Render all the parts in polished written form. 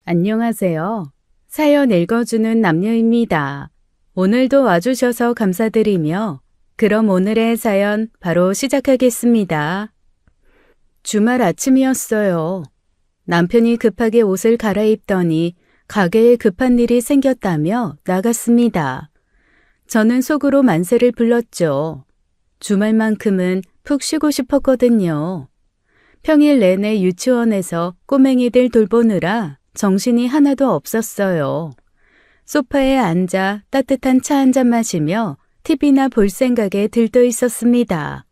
안녕하세요. 사연 읽어주는 남녀입니다. 오늘도 와주셔서 감사드리며 그럼 오늘의 사연 바로 시작하겠습니다. 주말 아침이었어요. 남편이 급하게 옷을 갈아입더니 가게에 급한 일이 생겼다며 나갔습니다. 저는 속으로 만세를 불렀죠. 주말만큼은 푹 쉬고 싶었거든요. 평일 내내 유치원에서 꼬맹이들 돌보느라 정신이 하나도 없었어요. 소파에 앉아 따뜻한 차 한 잔 마시며 TV나 볼 생각에 들떠 있었습니다.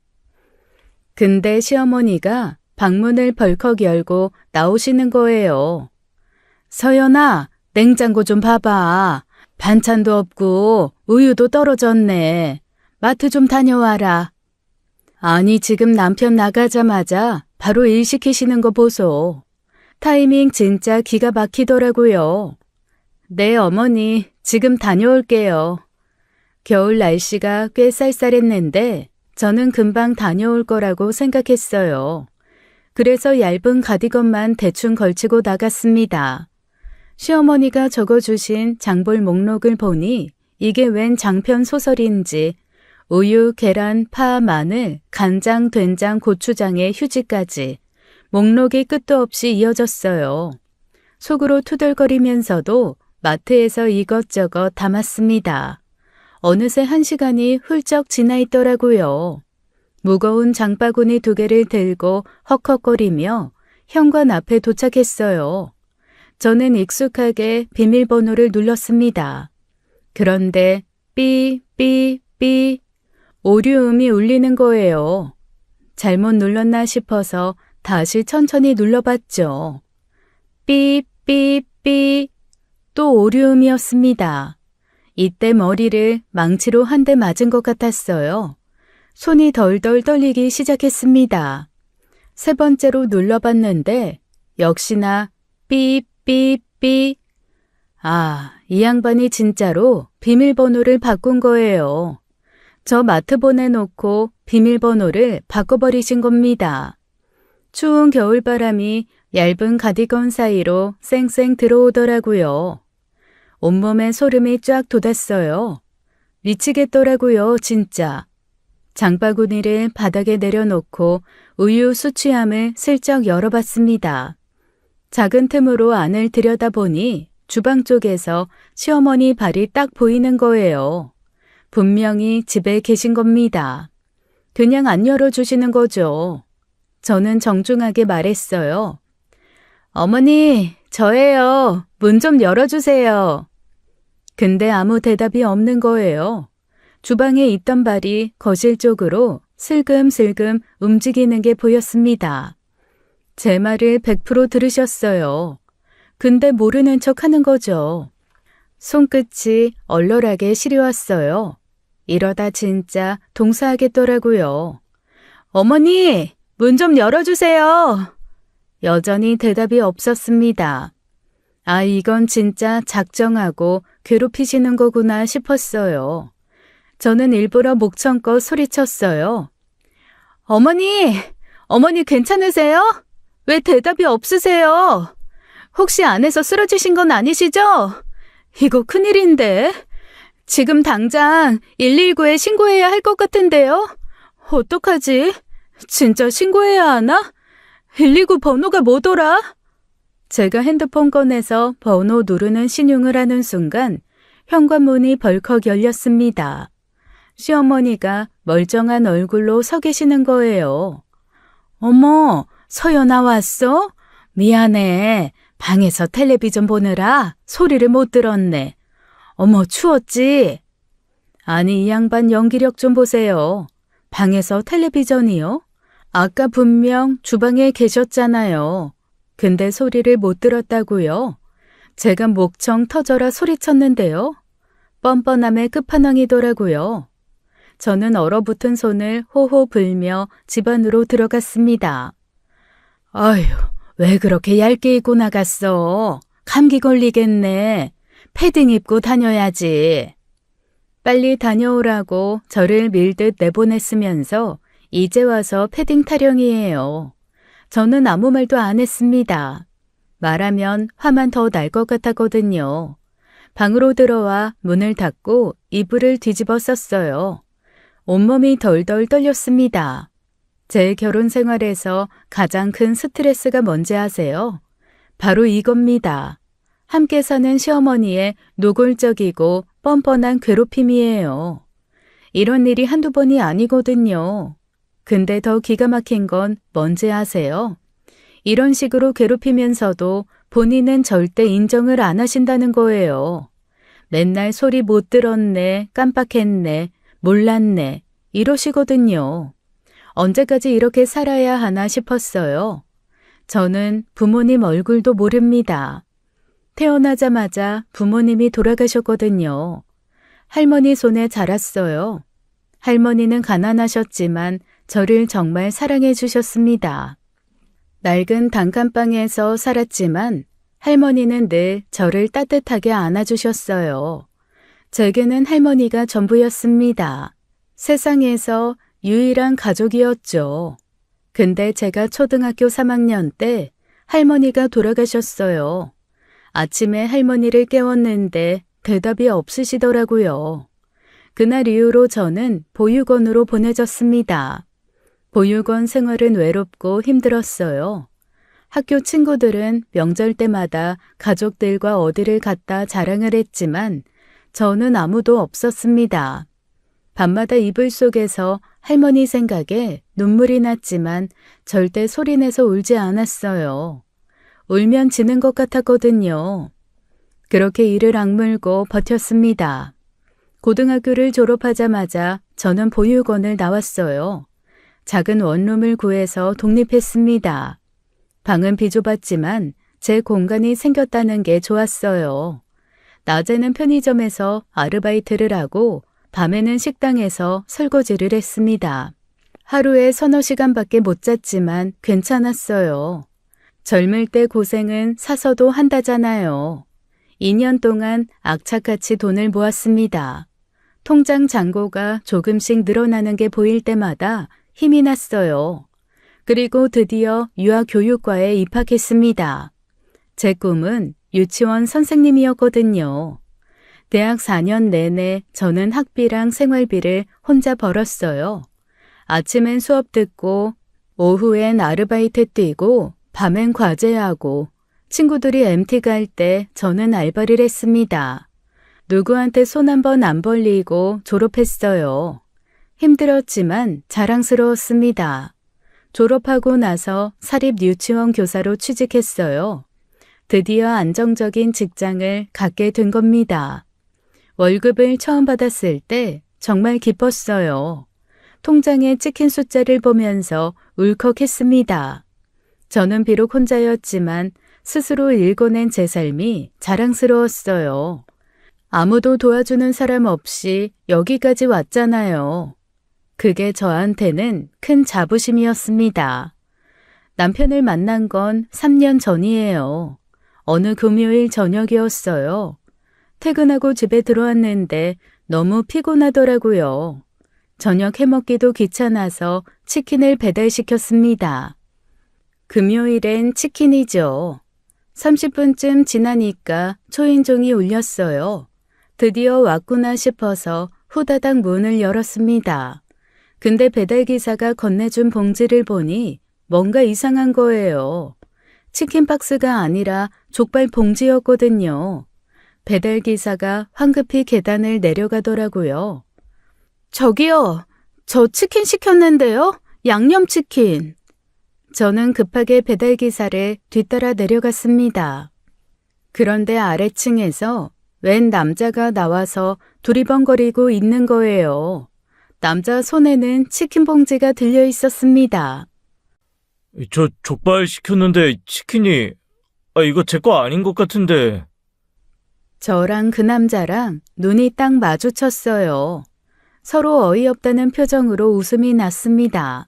근데 시어머니가 방문을 벌컥 열고 나오시는 거예요. 서연아, 냉장고 좀 봐봐. 반찬도 없고 우유도 떨어졌네. 마트 좀 다녀와라. 아니, 지금 남편 나가자마자 바로 일 시키시는 거 보소. 타이밍 진짜 기가 막히더라고요. 네, 어머니, 지금 다녀올게요. 겨울 날씨가 꽤 쌀쌀했는데 저는 금방 다녀올 거라고 생각했어요. 그래서 얇은 가디건만 대충 걸치고 나갔습니다. 시어머니가 적어주신 장볼 목록을 보니 이게 웬 장편 소설인지 우유, 계란, 파, 마늘, 간장, 된장, 고추장에 휴지까지 목록이 끝도 없이 이어졌어요. 속으로 투덜거리면서도 마트에서 이것저것 담았습니다. 어느새 1시간이 훌쩍 지나 있더라고요. 무거운 장바구니 2개를 들고 헉헉거리며 현관 앞에 도착했어요. 저는 익숙하게 비밀번호를 눌렀습니다. 그런데 삐삐삐 오류음이 울리는 거예요. 잘못 눌렀나 싶어서 다시 천천히 눌러봤죠. 삐삐삐 또 오류음이었습니다. 이때 머리를 망치로 한 대 맞은 것 같았어요. 손이 덜덜 떨리기 시작했습니다. 3번째로 눌러봤는데 역시나 삐삐삐. 아, 이 양반이 진짜로 비밀번호를 바꾼 거예요. 저 마트 보내놓고 비밀번호를 바꿔버리신 겁니다. 추운 겨울바람이 얇은 가디건 사이로 쌩쌩 들어오더라고요. 온몸에 소름이 쫙 돋았어요. 미치겠더라고요, 진짜. 장바구니를 바닥에 내려놓고 우유 수취함을 슬쩍 열어봤습니다. 작은 틈으로 안을 들여다보니 주방 쪽에서 시어머니 발이 딱 보이는 거예요. 분명히 집에 계신 겁니다. 그냥 안 열어주시는 거죠. 저는 정중하게 말했어요. 어머니, 저예요. 문 좀 열어주세요. 근데 아무 대답이 없는 거예요. 주방에 있던 발이 거실 쪽으로 슬금슬금 움직이는 게 보였습니다. 제 말을 100% 들으셨어요. 근데 모르는 척 하는 거죠. 손끝이 얼얼하게 시려왔어요. 이러다 진짜 동사하겠더라고요. 어머니, 문 좀 열어주세요. 여전히 대답이 없었습니다. 아, 이건 진짜 작정하고 괴롭히시는 거구나 싶었어요. 저는 일부러 목청껏 소리쳤어요. 어머니 괜찮으세요? 왜 대답이 없으세요? 혹시 안에서 쓰러지신 건 아니시죠? 이거 큰일인데. 지금 당장 119에 신고해야 할 것 같은데요? 어떡하지? 진짜 신고해야 하나? 119 번호가 뭐더라? 제가 핸드폰 꺼내서 번호 누르는 신용을 하는 순간 현관문이 벌컥 열렸습니다. 시어머니가 멀쩡한 얼굴로 서 계시는 거예요. 어머, 서연아 왔어? 미안해. 방에서 텔레비전 보느라 소리를 못 들었네. 어머, 추웠지? 아니, 이 양반 연기력 좀 보세요. 방에서 텔레비전이요? 아까 분명 주방에 계셨잖아요. 근데 소리를 못 들었다고요? 제가 목청 터져라 소리쳤는데요. 뻔뻔함의 끝판왕이더라고요. 저는 얼어붙은 손을 호호 불며 집 안으로 들어갔습니다. 아휴, 왜 그렇게 얇게 입고 나갔어? 감기 걸리겠네. 패딩 입고 다녀야지. 빨리 다녀오라고 저를 밀듯 내보냈으면서 이제 와서 패딩 타령이에요. 저는 아무 말도 안 했습니다. 말하면 화만 더 날 것 같았거든요. 방으로 들어와 문을 닫고 이불을 뒤집어 썼어요. 온몸이 덜덜 떨렸습니다. 제 결혼 생활에서 가장 큰 스트레스가 뭔지 아세요? 바로 이겁니다. 함께 사는 시어머니의 노골적이고 뻔뻔한 괴롭힘이에요. 이런 일이 한두 번이 아니거든요. 근데 더 기가 막힌 건 뭔지 아세요? 이런 식으로 괴롭히면서도 본인은 절대 인정을 안 하신다는 거예요. 맨날 소리 못 들었네, 깜빡했네, 몰랐네, 이러시거든요. 언제까지 이렇게 살아야 하나 싶었어요. 저는 부모님 얼굴도 모릅니다. 태어나자마자 부모님이 돌아가셨거든요. 할머니 손에 자랐어요. 할머니는 가난하셨지만 저를 정말 사랑해 주셨습니다. 낡은 단칸방에서 살았지만 할머니는 늘 저를 따뜻하게 안아주셨어요. 제게는 할머니가 전부였습니다. 세상에서 유일한 가족이었죠. 근데 제가 초등학교 3학년 때 할머니가 돌아가셨어요. 아침에 할머니를 깨웠는데 대답이 없으시더라고요. 그날 이후로 저는 보육원으로 보내졌습니다. 보육원 생활은 외롭고 힘들었어요. 학교 친구들은 명절 때마다 가족들과 어디를 갔다 자랑을 했지만 저는 아무도 없었습니다. 밤마다 이불 속에서 할머니 생각에 눈물이 났지만 절대 소리내서 울지 않았어요. 울면 지는 것 같았거든요. 그렇게 이를 악물고 버텼습니다. 고등학교를 졸업하자마자 저는 보육원을 나왔어요. 작은 원룸을 구해서 독립했습니다. 방은 비좁았지만 제 공간이 생겼다는 게 좋았어요. 낮에는 편의점에서 아르바이트를 하고 밤에는 식당에서 설거지를 했습니다. 하루에 서너 시간밖에 못 잤지만 괜찮았어요. 젊을 때 고생은 사서도 한다잖아요. 2년 동안 악착같이 돈을 모았습니다. 통장 잔고가 조금씩 늘어나는 게 보일 때마다 힘이 났어요. 그리고 드디어 유아교육과에 입학했습니다. 제 꿈은 유치원 선생님이었거든요. 대학 4년 내내 저는 학비랑 생활비를 혼자 벌었어요. 아침엔 수업 듣고 오후엔 아르바이트 뛰고 밤엔 과제하고 친구들이 MT 갈 때 저는 알바를 했습니다. 누구한테 손 한 번 안 벌리고 졸업했어요. 힘들었지만 자랑스러웠습니다. 졸업하고 나서 사립 유치원 교사로 취직했어요. 드디어 안정적인 직장을 갖게 된 겁니다. 월급을 처음 받았을 때 정말 기뻤어요. 통장에 찍힌 숫자를 보면서 울컥했습니다. 저는 비록 혼자였지만 스스로 읽어낸 제 삶이 자랑스러웠어요. 아무도 도와주는 사람 없이 여기까지 왔잖아요. 그게 저한테는 큰 자부심이었습니다. 남편을 만난 건 3년 전이에요. 어느 금요일 저녁이었어요. 퇴근하고 집에 들어왔는데 너무 피곤하더라고요. 저녁 해먹기도 귀찮아서 치킨을 배달시켰습니다. 금요일엔 치킨이죠. 30분쯤 지나니까 초인종이 울렸어요. 드디어 왔구나 싶어서 후다닥 문을 열었습니다. 근데 배달기사가 건네준 봉지를 보니 뭔가 이상한 거예요. 치킨 박스가 아니라 족발 봉지였거든요. 배달기사가 황급히 계단을 내려가더라고요. 저기요, 저 치킨 시켰는데요? 양념치킨. 저는 급하게 배달기사를 뒤따라 내려갔습니다. 그런데 아래층에서 웬 남자가 나와서 두리번거리고 있는 거예요. 남자 손에는 치킨 봉지가 들려 있었습니다. 저 족발 시켰는데 치킨이 이거 제 거 아닌 것 같은데. 저랑 그 남자랑 눈이 딱 마주쳤어요. 서로 어이없다는 표정으로 웃음이 났습니다.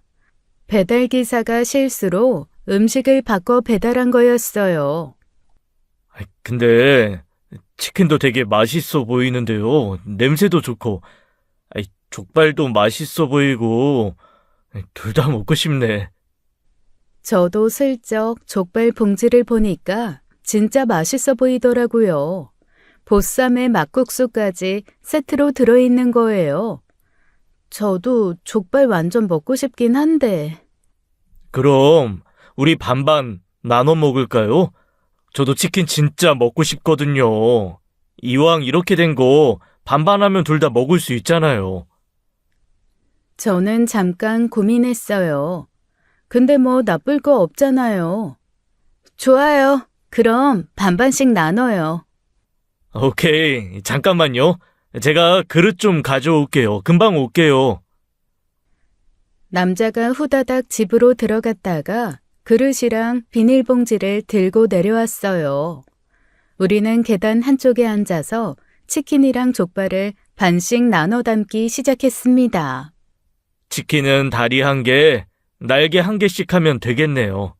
배달기사가 실수로 음식을 바꿔 배달한 거였어요. 근데 치킨도 되게 맛있어 보이는데요. 냄새도 좋고 족발도 맛있어 보이고 둘 다 먹고 싶네. 저도 슬쩍 족발 봉지를 보니까 진짜 맛있어 보이더라고요. 보쌈에 막국수까지 세트로 들어있는 거예요. 저도 족발 완전 먹고 싶긴 한데. 그럼 우리 반반 나눠 먹을까요? 저도 치킨 진짜 먹고 싶거든요. 이왕 이렇게 된 거 반반하면 둘 다 먹을 수 있잖아요. 저는 잠깐 고민했어요. 근데 뭐 나쁠 거 없잖아요. 좋아요. 그럼 반반씩 나눠요. 오케이, 잠깐만요. 제가 그릇 좀 가져올게요. 금방 올게요. 남자가 후다닥 집으로 들어갔다가 그릇이랑 비닐봉지를 들고 내려왔어요. 우리는 계단 한쪽에 앉아서 치킨이랑 족발을 반씩 나눠 담기 시작했습니다. 치킨은 다리 1개, 날개 1개씩 하면 되겠네요.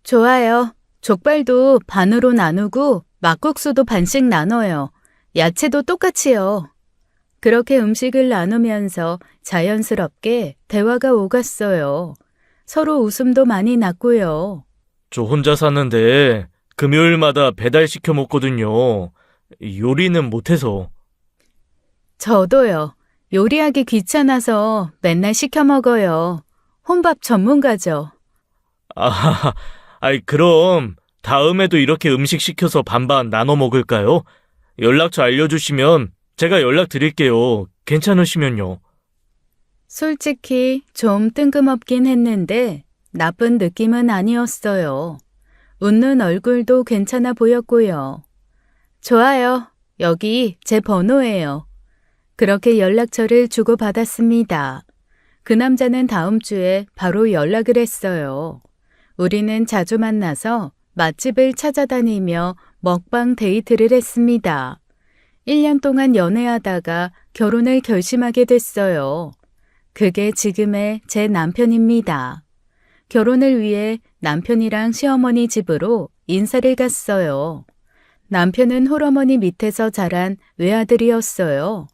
좋아요. 족발도 반으로 나누고 막국수도 반씩 나눠요. 야채도 똑같이요. 그렇게 음식을 나누면서 자연스럽게 대화가 오갔어요. 서로 웃음도 많이 났고요. 저 혼자 사는데 금요일마다 배달시켜 먹거든요. 요리는 못해서. 저도요. 요리하기 귀찮아서 맨날 시켜 먹어요. 혼밥 전문가죠. 아, 그럼 다음에도 이렇게 음식 시켜서 반반 나눠 먹을까요? 연락처 알려주시면 제가 연락드릴게요. 괜찮으시면요. 솔직히 좀 뜬금없긴 했는데 나쁜 느낌은 아니었어요. 웃는 얼굴도 괜찮아 보였고요. 좋아요. 여기 제 번호예요. 그렇게 연락처를 주고받았습니다. 그 남자는 다음 주에 바로 연락을 했어요. 우리는 자주 만나서 맛집을 찾아다니며 먹방 데이트를 했습니다. 1년 동안 연애하다가 결혼을 결심하게 됐어요. 그게 지금의 제 남편입니다. 결혼을 위해 남편이랑 시어머니 집으로 인사를 갔어요. 남편은 홀어머니 밑에서 자란 외아들이었어요.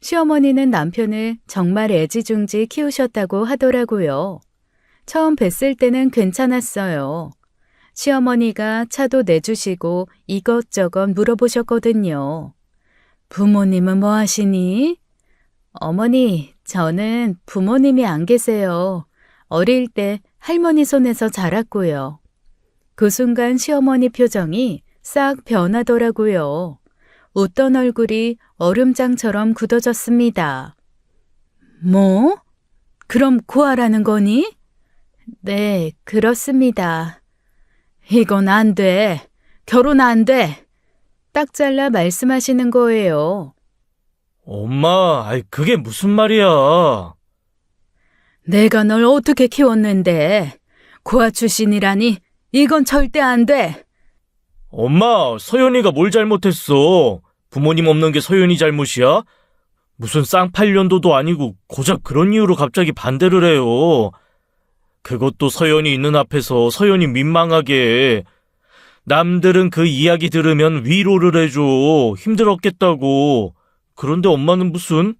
시어머니는 남편을 정말 애지중지 키우셨다고 하더라고요. 처음 뵀을 때는 괜찮았어요. 시어머니가 차도 내주시고 이것저것 물어보셨거든요. 부모님은 뭐 하시니? 어머니, 저는 부모님이 안 계세요. 어릴 때 할머니 손에서 자랐고요. 그 순간 시어머니 표정이 싹 변하더라고요. 웃던 얼굴이 얼음장처럼 굳어졌습니다. 뭐? 그럼 구하라는 거니? 네, 그렇습니다. 이건 안 돼. 결혼 안 돼. 딱 잘라 말씀하시는 거예요. 엄마, 그게 무슨 말이야? 내가 널 어떻게 키웠는데 고아 출신이라니 이건 절대 안 돼. 엄마, 서연이가 뭘 잘못했어? 부모님 없는 게 서연이 잘못이야? 무슨 쌍팔년도도 아니고 고작 그런 이유로 갑자기 반대를 해요. 그것도 서연이 있는 앞에서 서연이 민망하게. 남들은 그 이야기 들으면 위로를 해줘. 힘들었겠다고. 그런데 엄마는 무슨?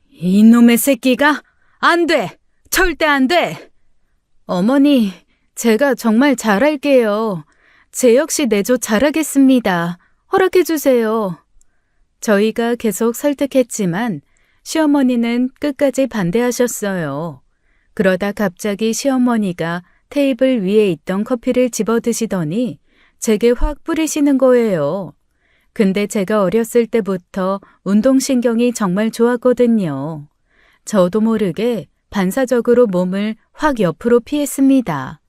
이놈의 새끼가 안 돼. 절대 안 돼. 어머니, 제가 정말 잘할게요. 제 역시 내조 잘하겠습니다. 허락해 주세요. 저희가 계속 설득했지만 시어머니는 끝까지 반대하셨어요. 그러다 갑자기 시어머니가 테이블 위에 있던 커피를 집어 드시더니 제게 확 뿌리시는 거예요. 근데 제가 어렸을 때부터 운동신경이 정말 좋았거든요. 저도 모르게 반사적으로 몸을 확 옆으로 피했습니다.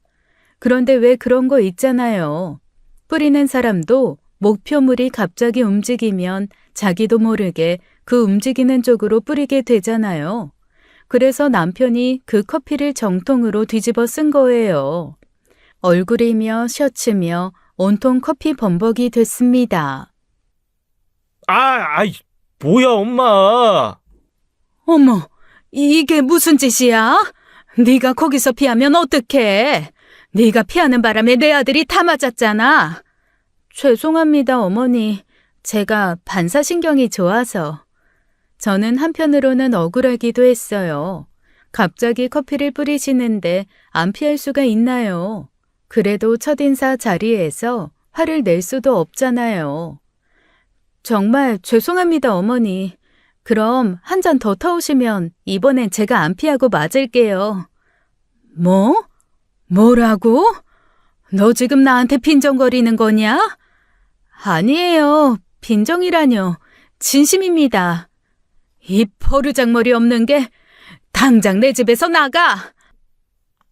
그런데 왜 그런 거 있잖아요. 뿌리는 사람도 목표물이 갑자기 움직이면 자기도 모르게 그 움직이는 쪽으로 뿌리게 되잖아요. 그래서 남편이 그 커피를 정통으로 뒤집어 쓴 거예요. 얼굴이며 셔츠며 온통 커피 범벅이 됐습니다. 뭐야, 엄마. 어머, 이게 무슨 짓이야? 네가 거기서 피하면 어떡해? 네가 피하는 바람에 내 아들이 다 맞았잖아. 죄송합니다, 어머니. 제가 반사신경이 좋아서. 저는 한편으로는 억울하기도 했어요. 갑자기 커피를 뿌리시는데 안 피할 수가 있나요? 그래도 첫인사 자리에서 화를 낼 수도 없잖아요. 정말 죄송합니다, 어머니. 그럼 한 잔 더 타오시면 이번엔 제가 안 피하고 맞을게요. 뭐? 뭐라고? 너 지금 나한테 빈정거리는 거냐? 아니에요. 빈정이라뇨. 진심입니다. 이 버르장머리 없는 게 당장 내 집에서 나가!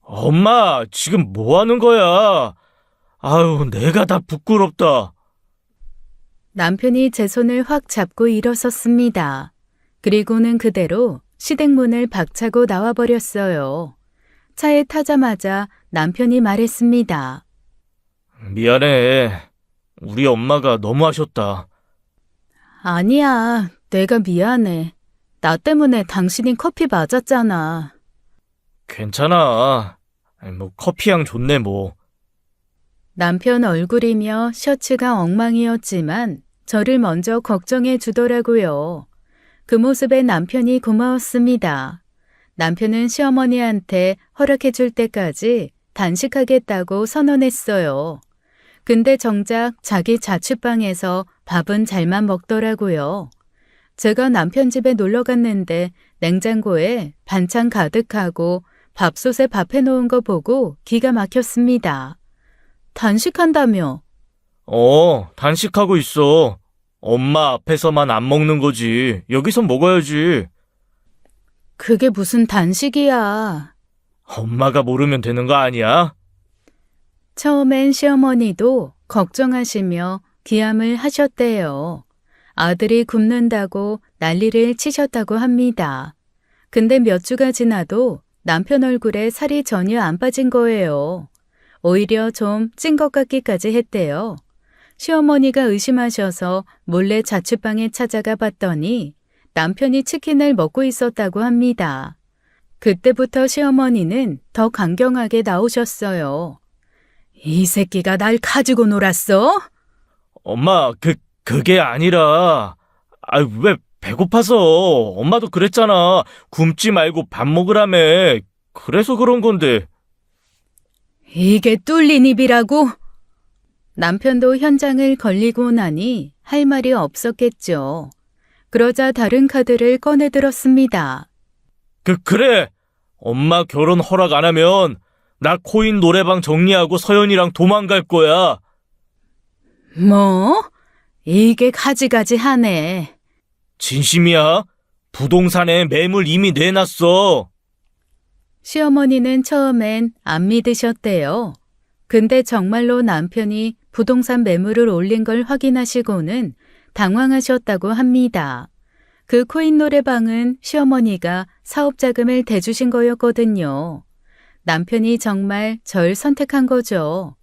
엄마, 지금 뭐 하는 거야? 아유, 내가 다 부끄럽다. 남편이 제 손을 확 잡고 일어섰습니다. 그리고는 그대로 시댁문을 박차고 나와버렸어요. 차에 타자마자 남편이 말했습니다. 미안해. 우리 엄마가 너무하셨다. 아니야, 내가 미안해. 나 때문에 당신이 커피 맞았잖아. 괜찮아. 뭐 커피향 좋네 뭐. 남편 얼굴이며 셔츠가 엉망이었지만 저를 먼저 걱정해 주더라고요. 그 모습에 남편이 고마웠습니다. 남편은 시어머니한테 허락해 줄 때까지 단식하겠다고 선언했어요. 근데 정작 자기 자취방에서 밥은 잘만 먹더라고요. 제가 남편 집에 놀러 갔는데 냉장고에 반찬 가득하고 밥솥에 밥 해놓은 거 보고 기가 막혔습니다. 단식한다며? 단식하고 있어. 엄마 앞에서만 안 먹는 거지. 여기서 먹어야지. 그게 무슨 단식이야. 엄마가 모르면 되는 거 아니야? 처음엔 시어머니도 걱정하시며 기함을 하셨대요. 아들이 굶는다고 난리를 치셨다고 합니다. 근데 몇 주가 지나도 남편 얼굴에 살이 전혀 안 빠진 거예요. 오히려 좀 찐 것 같기까지 했대요. 시어머니가 의심하셔서 몰래 자취방에 찾아가 봤더니 남편이 치킨을 먹고 있었다고 합니다. 그때부터 시어머니는 더 강경하게 나오셨어요. 이 새끼가 날 가지고 놀았어? 엄마, 그게 아니라, 왜 배고파서. 엄마도 그랬잖아. 굶지 말고 밥 먹으라며. 그래서 그런 건데. 이게 뚫린 입이라고? 남편도 현장을 걸리고 나니 할 말이 없었겠죠. 그러자 다른 카드를 꺼내들었습니다. 그래. 엄마 결혼 허락 안 하면 나 코인 노래방 정리하고 서연이랑 도망갈 거야. 뭐? 이게 가지가지 하네. 진심이야? 부동산에 매물 이미 내놨어. 시어머니는 처음엔 안 믿으셨대요. 근데 정말로 남편이 부동산 매물을 올린 걸 확인하시고는 당황하셨다고 합니다. 그 코인 노래방은 시어머니가 사업 자금을 대주신 거였거든요. 남편이 정말 절 선택한 거죠.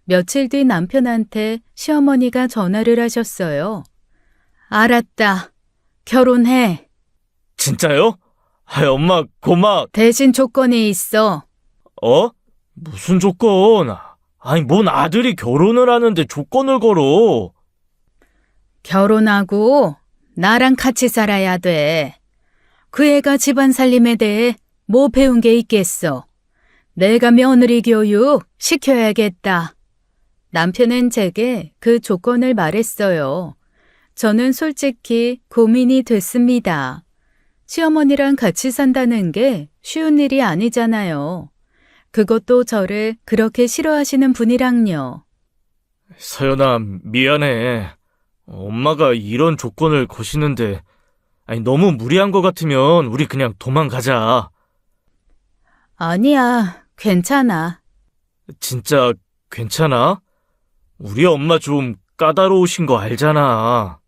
며칠 뒤 남편한테 시어머니가 전화를 하셨어요. 알았다. 결혼해. 진짜요? 엄마 고마. 대신 조건이 있어. 무슨 조건? 뭔 아들이 결혼을 하는데 조건을 걸어. 결혼하고 나랑 같이 살아야 돼. 그 애가 집안 살림에 대해 뭐 배운 게 있겠어. 내가 며느리 교육 시켜야겠다. 남편은 제게 그 조건을 말했어요. 저는 솔직히 고민이 됐습니다. 시어머니랑 같이 산다는 게 쉬운 일이 아니잖아요. 그것도 저를 그렇게 싫어하시는 분이랑요. 서연아, 미안해. 엄마가 이런 조건을 거시는데, 너무 무리한 것 같으면 우리 그냥 도망가자. 아니야, 괜찮아. 진짜 괜찮아? 우리 엄마 좀 까다로우신 거 알잖아.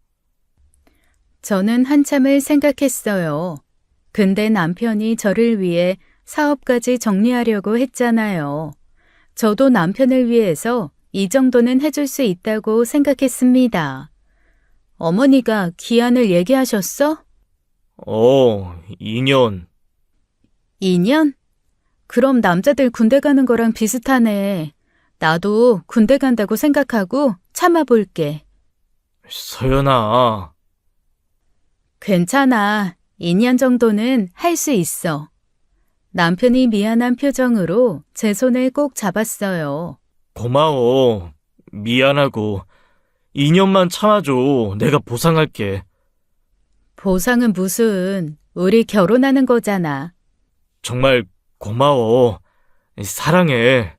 저는 한참을 생각했어요. 근데 남편이 저를 위해 사업까지 정리하려고 했잖아요. 저도 남편을 위해서 이 정도는 해줄 수 있다고 생각했습니다. 어머니가 기한을 얘기하셨어? 2년. 2년? 그럼 남자들 군대 가는 거랑 비슷하네. 나도 군대 간다고 생각하고 참아볼게. 서연아. 괜찮아. 2년 정도는 할 수 있어. 남편이 미안한 표정으로 제 손을 꼭 잡았어요. 고마워. 미안하고. 2년만 참아줘. 내가 보상할게. 보상은 무슨, 우리 결혼하는 거잖아. 정말 고마워. 사랑해.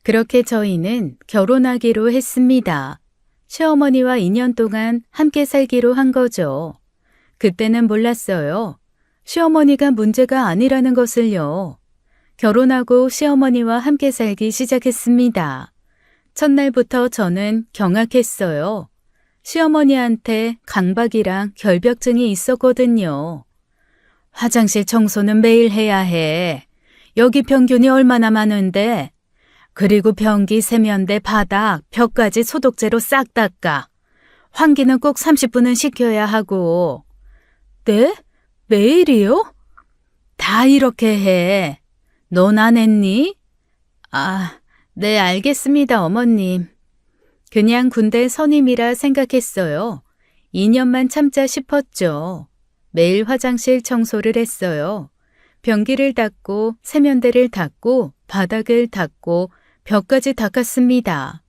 그렇게 저희는 결혼하기로 했습니다. 시어머니와 2년 동안 함께 살기로 한 거죠. 그때는 몰랐어요. 시어머니가 문제가 아니라는 것을요. 결혼하고 시어머니와 함께 살기 시작했습니다. 첫날부터 저는 경악했어요. 시어머니한테 강박이랑 결벽증이 있었거든요. 화장실 청소는 매일 해야 해. 여기 평균이 얼마나 많은데. 그리고 변기, 세면대, 바닥, 벽까지 소독제로 싹 닦아. 환기는 꼭 30분은 시켜야 하고. 네? 매일이요? 다 이렇게 해. 넌 안 했니? 아, 네, 알겠습니다, 어머님. 그냥 군대 선임이라 생각했어요. 2년만 참자 싶었죠. 매일 화장실 청소를 했어요. 변기를 닦고, 세면대를 닦고, 바닥을 닦고, 벽까지 닦았습니다.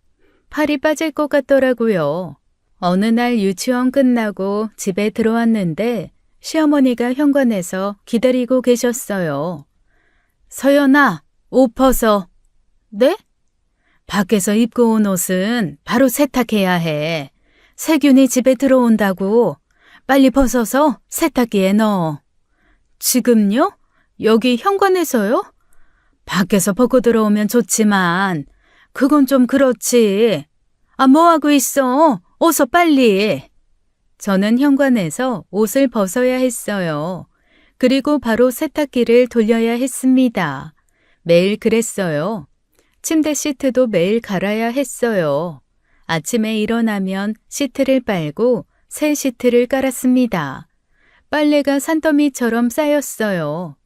팔이 빠질 것 같더라고요. 어느 날 유치원 끝나고 집에 들어왔는데 시어머니가 현관에서 기다리고 계셨어요. 서연아, 옷 벗어. 네? 밖에서 입고 온 옷은 바로 세탁해야 해. 세균이 집에 들어온다고. 빨리 벗어서 세탁기에 넣어. 지금요? 여기 현관에서요? 밖에서 벗고 들어오면 좋지만 그건 좀 그렇지. 아, 뭐하고 있어? 어서 빨리. 저는 현관에서 옷을 벗어야 했어요. 그리고 바로 세탁기를 돌려야 했습니다. 매일 그랬어요. 침대 시트도 매일 갈아야 했어요. 아침에 일어나면 시트를 빨고 새 시트를 깔았습니다. 빨래가 산더미처럼 쌓였어요.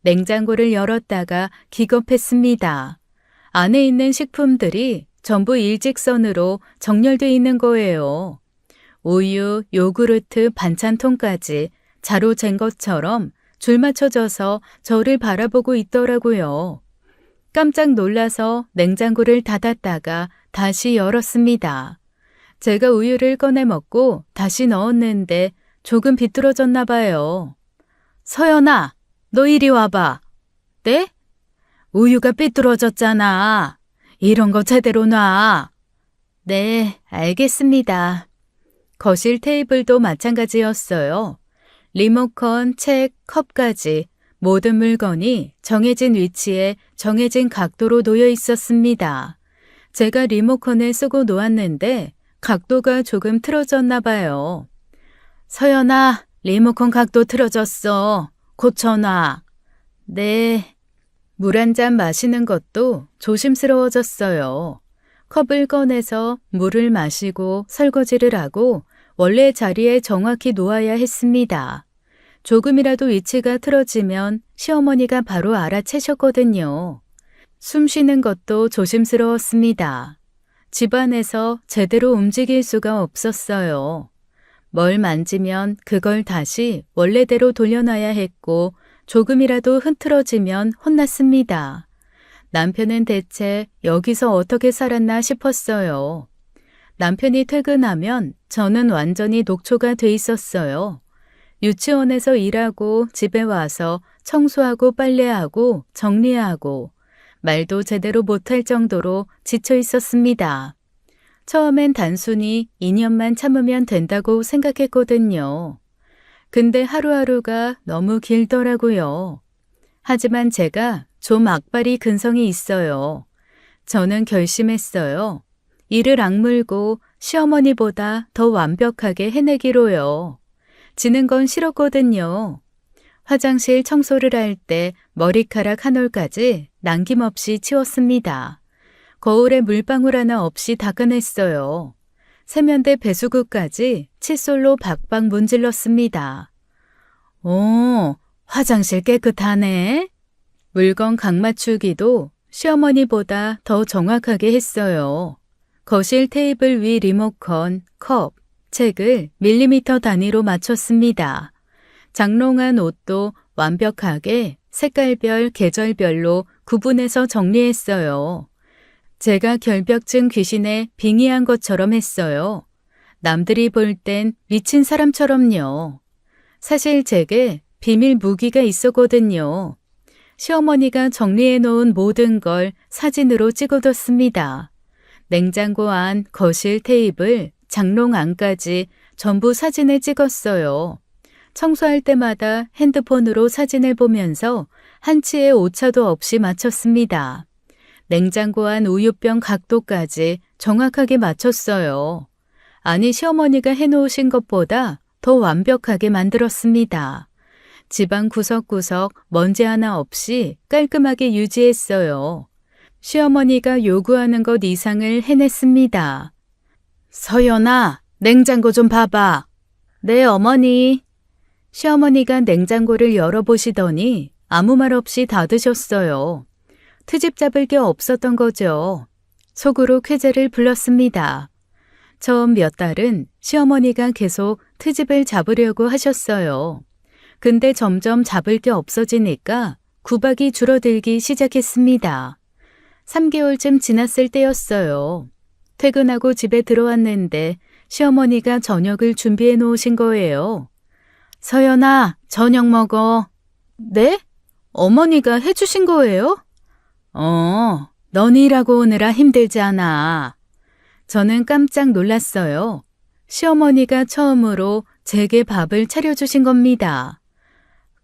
냉장고를 열었다가 기겁했습니다. 안에 있는 식품들이 전부 일직선으로 정렬되어 있는 거예요. 우유, 요구르트, 반찬통까지 자로 잰 것처럼 줄 맞춰져서 저를 바라보고 있더라고요. 깜짝 놀라서 냉장고를 닫았다가 다시 열었습니다. 제가 우유를 꺼내 먹고 다시 넣었는데 조금 비뚤어졌나 봐요. 서연아, 너 이리 와봐. 네? 우유가 삐뚤어졌잖아. 이런 거 제대로 놔. 네, 알겠습니다. 거실 테이블도 마찬가지였어요. 리모컨, 책, 컵까지 모든 물건이 정해진 위치에 정해진 각도로 놓여 있었습니다. 제가 리모컨을 쓰고 놓았는데 각도가 조금 틀어졌나 봐요. 서연아, 리모컨 각도 틀어졌어. 고쳐놔. 네. 물 한 잔 마시는 것도 조심스러워졌어요. 컵을 꺼내서 물을 마시고 설거지를 하고 원래 자리에 정확히 놓아야 했습니다. 조금이라도 위치가 틀어지면 시어머니가 바로 알아채셨거든요. 숨 쉬는 것도 조심스러웠습니다. 집안에서 제대로 움직일 수가 없었어요. 뭘 만지면 그걸 다시 원래대로 돌려놔야 했고 조금이라도 흐트러지면 혼났습니다. 남편은 대체 여기서 어떻게 살았나 싶었어요. 남편이 퇴근하면 저는 완전히 녹초가 돼 있었어요. 유치원에서 일하고 집에 와서 청소하고 빨래하고 정리하고 말도 제대로 못할 정도로 지쳐 있었습니다. 처음엔 단순히 2년만 참으면 된다고 생각했거든요. 근데 하루하루가 너무 길더라고요. 하지만 제가 좀 악바리 근성이 있어요. 저는 결심했어요. 이를 악물고 시어머니보다 더 완벽하게 해내기로요. 지는 건 싫었거든요. 화장실 청소를 할 때 머리카락 한 올까지 남김없이 치웠습니다. 거울에 물방울 하나 없이 닦아냈어요. 세면대 배수구까지 칫솔로 박박 문질렀습니다. 오, 화장실 깨끗하네. 물건 각 맞추기도 시어머니보다 더 정확하게 했어요. 거실 테이블 위 리모컨, 컵, 책을 밀리미터 단위로 맞췄습니다. 장롱한 옷도 완벽하게 색깔별, 계절별로 구분해서 정리했어요. 제가 결벽증 귀신에 빙의한 것처럼 했어요. 남들이 볼 땐 미친 사람처럼요. 사실 제게 비밀 무기가 있었거든요. 시어머니가 정리해 놓은 모든 걸 사진으로 찍어뒀습니다. 냉장고 안, 거실 테이블, 장롱 안까지 전부 사진을 찍었어요. 청소할 때마다 핸드폰으로 사진을 보면서 한치의 오차도 없이 맞췄습니다. 냉장고 안 우유병 각도까지 정확하게 맞췄어요. 아니, 시어머니가 해놓으신 것보다 더 완벽하게 만들었습니다. 집안 구석구석 먼지 하나 없이 깔끔하게 유지했어요. 시어머니가 요구하는 것 이상을 해냈습니다. 서연아, 냉장고 좀 봐봐. 네, 어머니. 시어머니가 냉장고를 열어보시더니 아무 말 없이 닫으셨어요. 트집 잡을 게 없었던 거죠. 속으로 쾌재를 불렀습니다. 처음 몇 달은 시어머니가 계속 트집을 잡으려고 하셨어요. 근데 점점 잡을 게 없어지니까 구박이 줄어들기 시작했습니다. 3개월쯤 지났을 때였어요. 퇴근하고 집에 들어왔는데 시어머니가 저녁을 준비해 놓으신 거예요. 서연아, 저녁 먹어. 네? 어머니가 해주신 거예요? 넌 일하고 오느라 힘들지 않아. 저는 깜짝 놀랐어요. 시어머니가 처음으로 제게 밥을 차려주신 겁니다.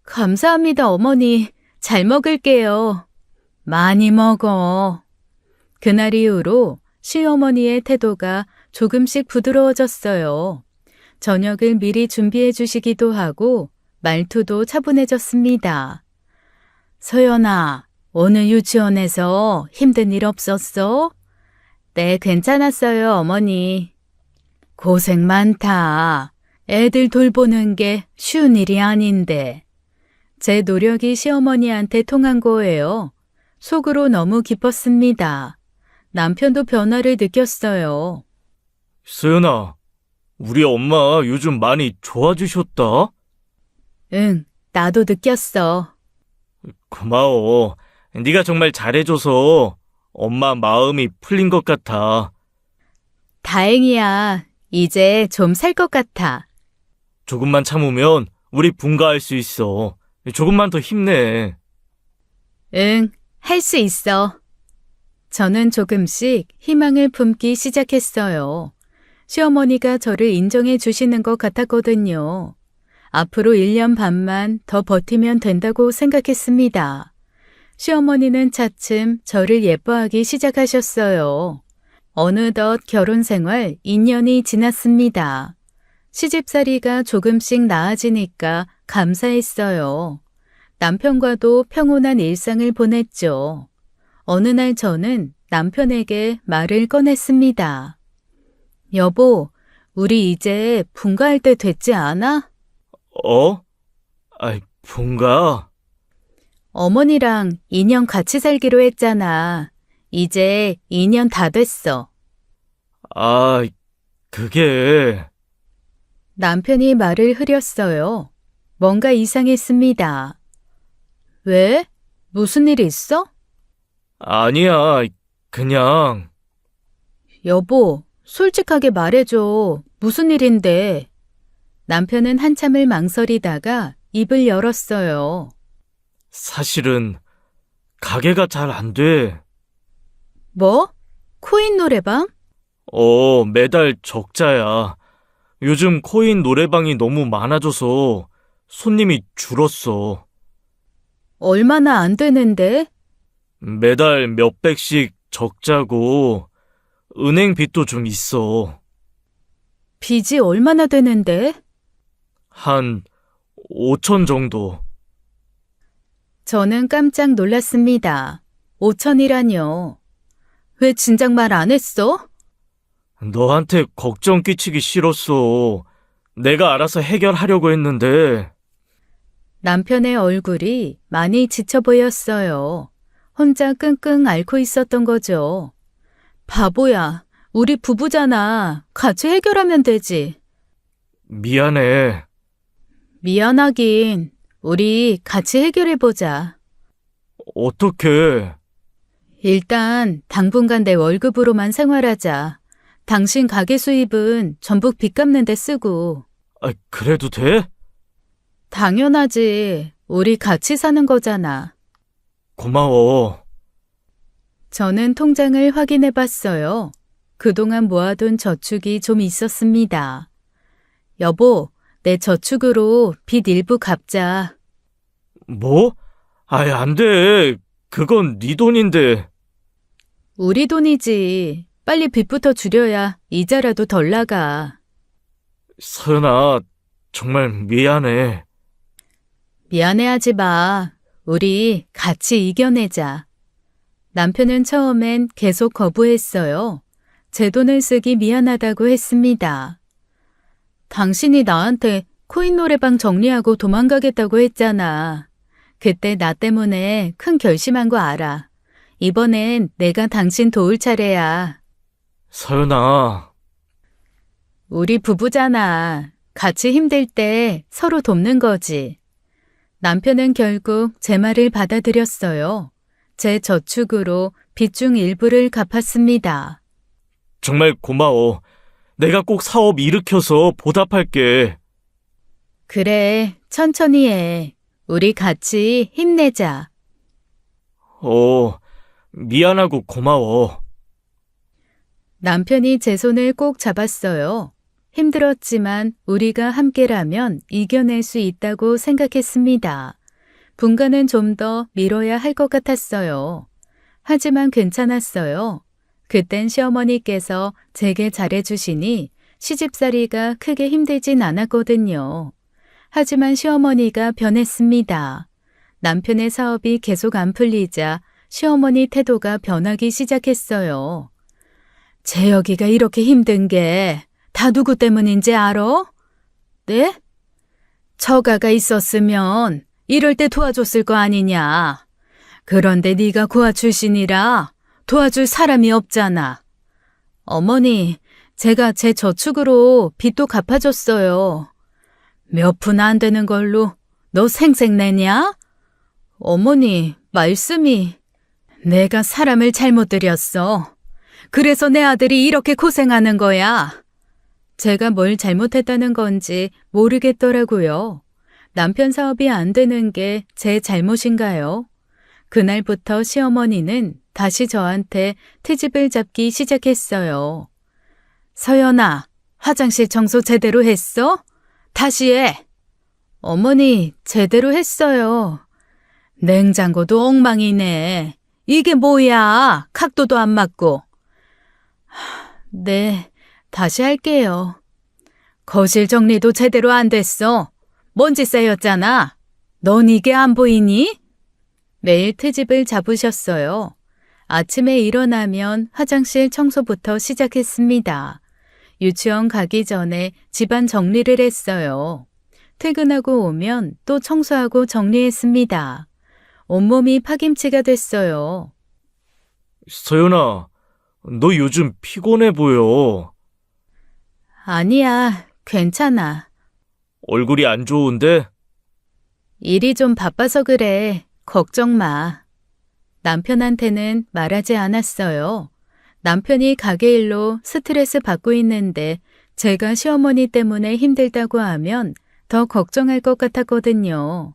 감사합니다, 어머니. 잘 먹을게요. 많이 먹어. 그날 이후로 시어머니의 태도가 조금씩 부드러워졌어요. 저녁을 미리 준비해 주시기도 하고 말투도 차분해졌습니다. 서연아, 오늘 유치원에서 힘든 일 없었어? 네, 괜찮았어요, 어머니. 고생 많다. 애들 돌보는 게 쉬운 일이 아닌데. 제 노력이 시어머니한테 통한 거예요. 속으로 너무 기뻤습니다. 남편도 변화를 느꼈어요. 서연아, 우리 엄마 요즘 많이 좋아지셨다? 응, 나도 느꼈어. 고마워. 네가 정말 잘해줘서 엄마 마음이 풀린 것 같아. 다행이야. 이제 좀 살 것 같아. 조금만 참으면 우리 분가할 수 있어. 조금만 더 힘내. 응, 할 수 있어. 저는 조금씩 희망을 품기 시작했어요. 시어머니가 저를 인정해 주시는 것 같았거든요. 앞으로 1년 반만 더 버티면 된다고 생각했습니다. 시어머니는 차츰 저를 예뻐하기 시작하셨어요. 어느덧 결혼 생활 2년이 지났습니다. 시집살이가 조금씩 나아지니까 감사했어요. 남편과도 평온한 일상을 보냈죠. 어느 날 저는 남편에게 말을 꺼냈습니다. 여보, 우리 이제 분가할 때 됐지 않아? 분가? 어머니랑 2년 같이 살기로 했잖아. 이제 2년 다 됐어. 그게... 남편이 말을 흐렸어요. 뭔가 이상했습니다. 왜? 무슨 일 있어? 아니야, 그냥... 여보, 솔직하게 말해줘. 무슨 일인데? 남편은 한참을 망설이다가 입을 열었어요. 사실은 가게가 잘 안 돼. 뭐? 코인 노래방? 매달 적자야. 요즘 코인 노래방이 너무 많아져서 손님이 줄었어. 얼마나 안 되는데? 매달 몇백씩 적자고 은행 빚도 좀 있어. 빚이 얼마나 되는데? 한 5천 정도. 저는 깜짝 놀랐습니다. 5천이라뇨. 왜 진작 말 안 했어? 너한테 걱정 끼치기 싫었어. 내가 알아서 해결하려고 했는데. 남편의 얼굴이 많이 지쳐 보였어요. 혼자 끙끙 앓고 있었던 거죠. 바보야, 우리 부부잖아. 같이 해결하면 되지. 미안해. 미안하긴. 우리 같이 해결해보자. 어떻게? 일단 당분간 내 월급으로만 생활하자. 당신 가게 수입은 전부 빚 갚는 데 쓰고. 그래도 돼? 당연하지. 우리 같이 사는 거잖아. 고마워. 저는 통장을 확인해 봤어요. 그동안 모아둔 저축이 좀 있었습니다. 여보, 내 저축으로 빚 일부 갚자. 뭐? 안 돼. 그건 네 돈인데. 우리 돈이지. 빨리 빚부터 줄여야 이자라도 덜 나가. 서연아, 정말 미안해. 미안해하지 마. 우리 같이 이겨내자. 남편은 처음엔 계속 거부했어요. 제 돈을 쓰기 미안하다고 했습니다. 당신이 나한테 코인 노래방 정리하고 도망가겠다고 했잖아. 그때 나 때문에 큰 결심한 거 알아. 이번엔 내가 당신 도울 차례야. 서연아, 우리 부부잖아. 같이 힘들 때 서로 돕는 거지. 남편은 결국 제 말을 받아들였어요. 제 저축으로 빚 중 일부를 갚았습니다. 정말 고마워. 내가 꼭 사업 일으켜서 보답할게. 그래, 천천히 해. 우리 같이 힘내자. 미안하고 고마워. 남편이 제 손을 꼭 잡았어요. 힘들었지만 우리가 함께라면 이겨낼 수 있다고 생각했습니다. 분가는 좀 더 미뤄야 할 것 같았어요. 하지만 괜찮았어요. 그땐 시어머니께서 제게 잘해주시니 시집살이가 크게 힘들진 않았거든요. 하지만 시어머니가 변했습니다. 남편의 사업이 계속 안 풀리자 시어머니 태도가 변하기 시작했어요. 재혁이가 이렇게 힘든 게 다 누구 때문인지 알아? 네? 처가가 있었으면 이럴 때 도와줬을 거 아니냐. 그런데 네가 고아 출신이라 도와줄 사람이 없잖아. 어머니, 제가 제 저축으로 빚도 갚아줬어요. 몇 푼 안 되는 걸로 너 생색내냐? 어머니, 말씀이 내가 사람을 잘못 들였어. 그래서 내 아들이 이렇게 고생하는 거야. 제가 뭘 잘못했다는 건지 모르겠더라고요. 남편 사업이 안 되는 게 제 잘못인가요? 그날부터 시어머니는 다시 저한테 트집을 잡기 시작했어요. 서연아, 화장실 청소 제대로 했어? 다시 해. 어머니, 제대로 했어요. 냉장고도 엉망이네. 이게 뭐야? 각도도 안 맞고. 네, 다시 할게요. 거실 정리도 제대로 안 됐어. 먼지 쌓였잖아. 넌 이게 안 보이니? 매일 트집을 잡으셨어요. 아침에 일어나면 화장실 청소부터 시작했습니다. 유치원 가기 전에 집안 정리를 했어요. 퇴근하고 오면 또 청소하고 정리했습니다. 온몸이 파김치가 됐어요. 서연아, 너 요즘 피곤해 보여. 아니야, 괜찮아. 얼굴이 안 좋은데? 일이 좀 바빠서 그래. 걱정 마. 남편한테는 말하지 않았어요. 남편이 가게 일로 스트레스 받고 있는데 제가 시어머니 때문에 힘들다고 하면 더 걱정할 것 같았거든요.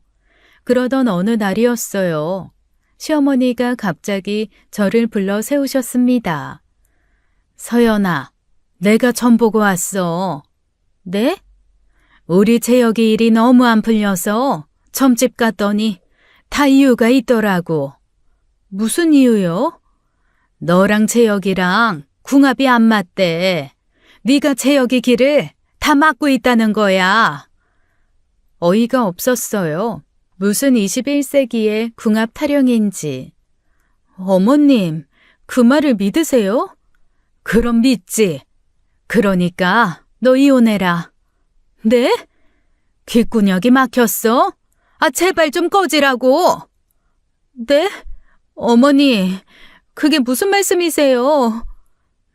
그러던 어느 날이었어요. 시어머니가 갑자기 저를 불러 세우셨습니다. 서연아, 내가 점 보고 왔어. 네? 우리 재혁이 일이 너무 안 풀려서 점집 갔더니 다 이유가 있더라고. 무슨 이유요? 너랑 재혁이랑 궁합이 안 맞대. 네가 재혁이 길을 다 막고 있다는 거야. 어이가 없었어요. 무슨 21세기의 궁합 타령인지. 어머님, 그 말을 믿으세요? 그럼 믿지. 그러니까 너 이혼해라. 네? 귓구녕이 막혔어? 제발 좀 꺼지라고. 네? 어머니, 그게 무슨 말씀이세요?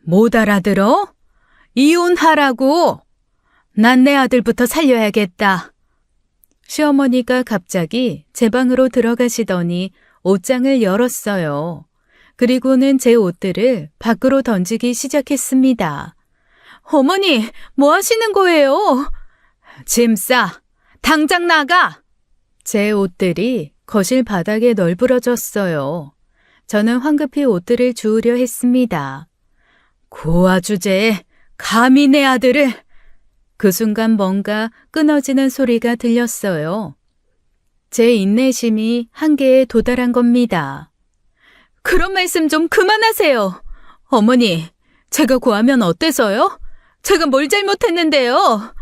못 알아들어? 이혼하라고. 난 내 아들부터 살려야겠다. 시어머니가 갑자기 제 방으로 들어가시더니 옷장을 열었어요. 그리고는 제 옷들을 밖으로 던지기 시작했습니다. 어머니, 뭐 하시는 거예요? 짐 싸! 당장 나가! 제 옷들이 거실 바닥에 널브러졌어요. 저는 황급히 옷들을 주우려 했습니다. 고아 주제에 감히 내 아들을! 그 순간 뭔가 끊어지는 소리가 들렸어요. 제 인내심이 한계에 도달한 겁니다. 그런 말씀 좀 그만하세요. 어머니, 제가 고하면 어때서요? 제가 뭘 잘못했는데요?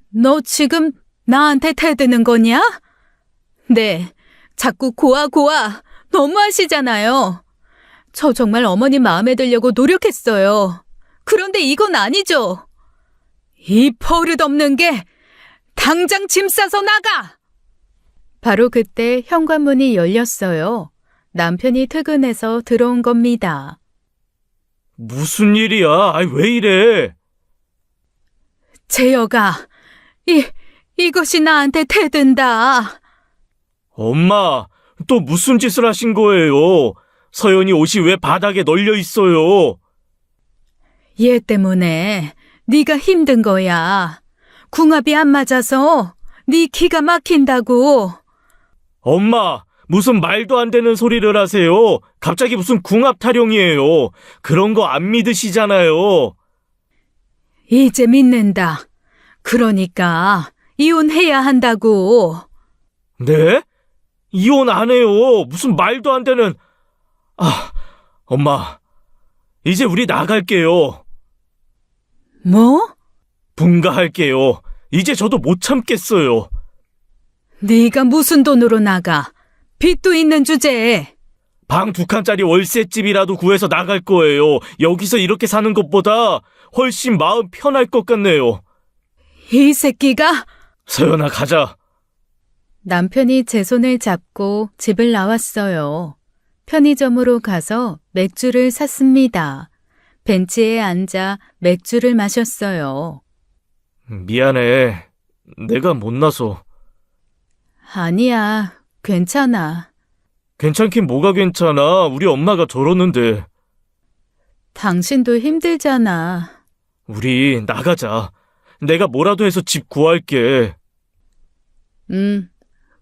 너 지금 나한테 대드는 거냐? 네, 자꾸 고아 너무하시잖아요. 저 정말 어머니 마음에 들려고 노력했어요. 그런데 이건 아니죠. 이 버릇없는 게 당장 짐 싸서 나가! 바로 그때 현관문이 열렸어요. 남편이 퇴근해서 들어온 겁니다. 무슨 일이야? 아이, 왜 이래? 재혁아, 이것이 나한테 대든다. 엄마, 또 무슨 짓을 하신 거예요? 서연이 옷이 왜 바닥에 널려 있어요? 얘 때문에 네가 힘든 거야. 궁합이 안 맞아서 네 기가 막힌다고. 엄마, 무슨 말도 안 되는 소리를 하세요. 갑자기 무슨 궁합 타령이에요. 그런 거 안 믿으시잖아요. 이제 믿는다. 그러니까 이혼해야 한다고. 네? 이혼 안 해요. 무슨 말도 안 되는... 엄마, 이제 우리 나갈게요. 뭐? 분가할게요. 이제 저도 못 참겠어요. 네가 무슨 돈으로 나가? 빚도 있는 주제에. 방 2칸짜리 월세집이라도 구해서 나갈 거예요. 여기서 이렇게 사는 것보다 훨씬 마음 편할 것 같네요. 이 새끼가? 서연아, 가자. 남편이 제 손을 잡고 집을 나왔어요. 편의점으로 가서 맥주를 샀습니다. 벤치에 앉아 맥주를 마셨어요. 미안해. 내가 못나서. 아니야, 괜찮아. 괜찮긴 뭐가 괜찮아. 우리 엄마가 저러는데. 당신도 힘들잖아. 우리 나가자. 내가 뭐라도 해서 집 구할게.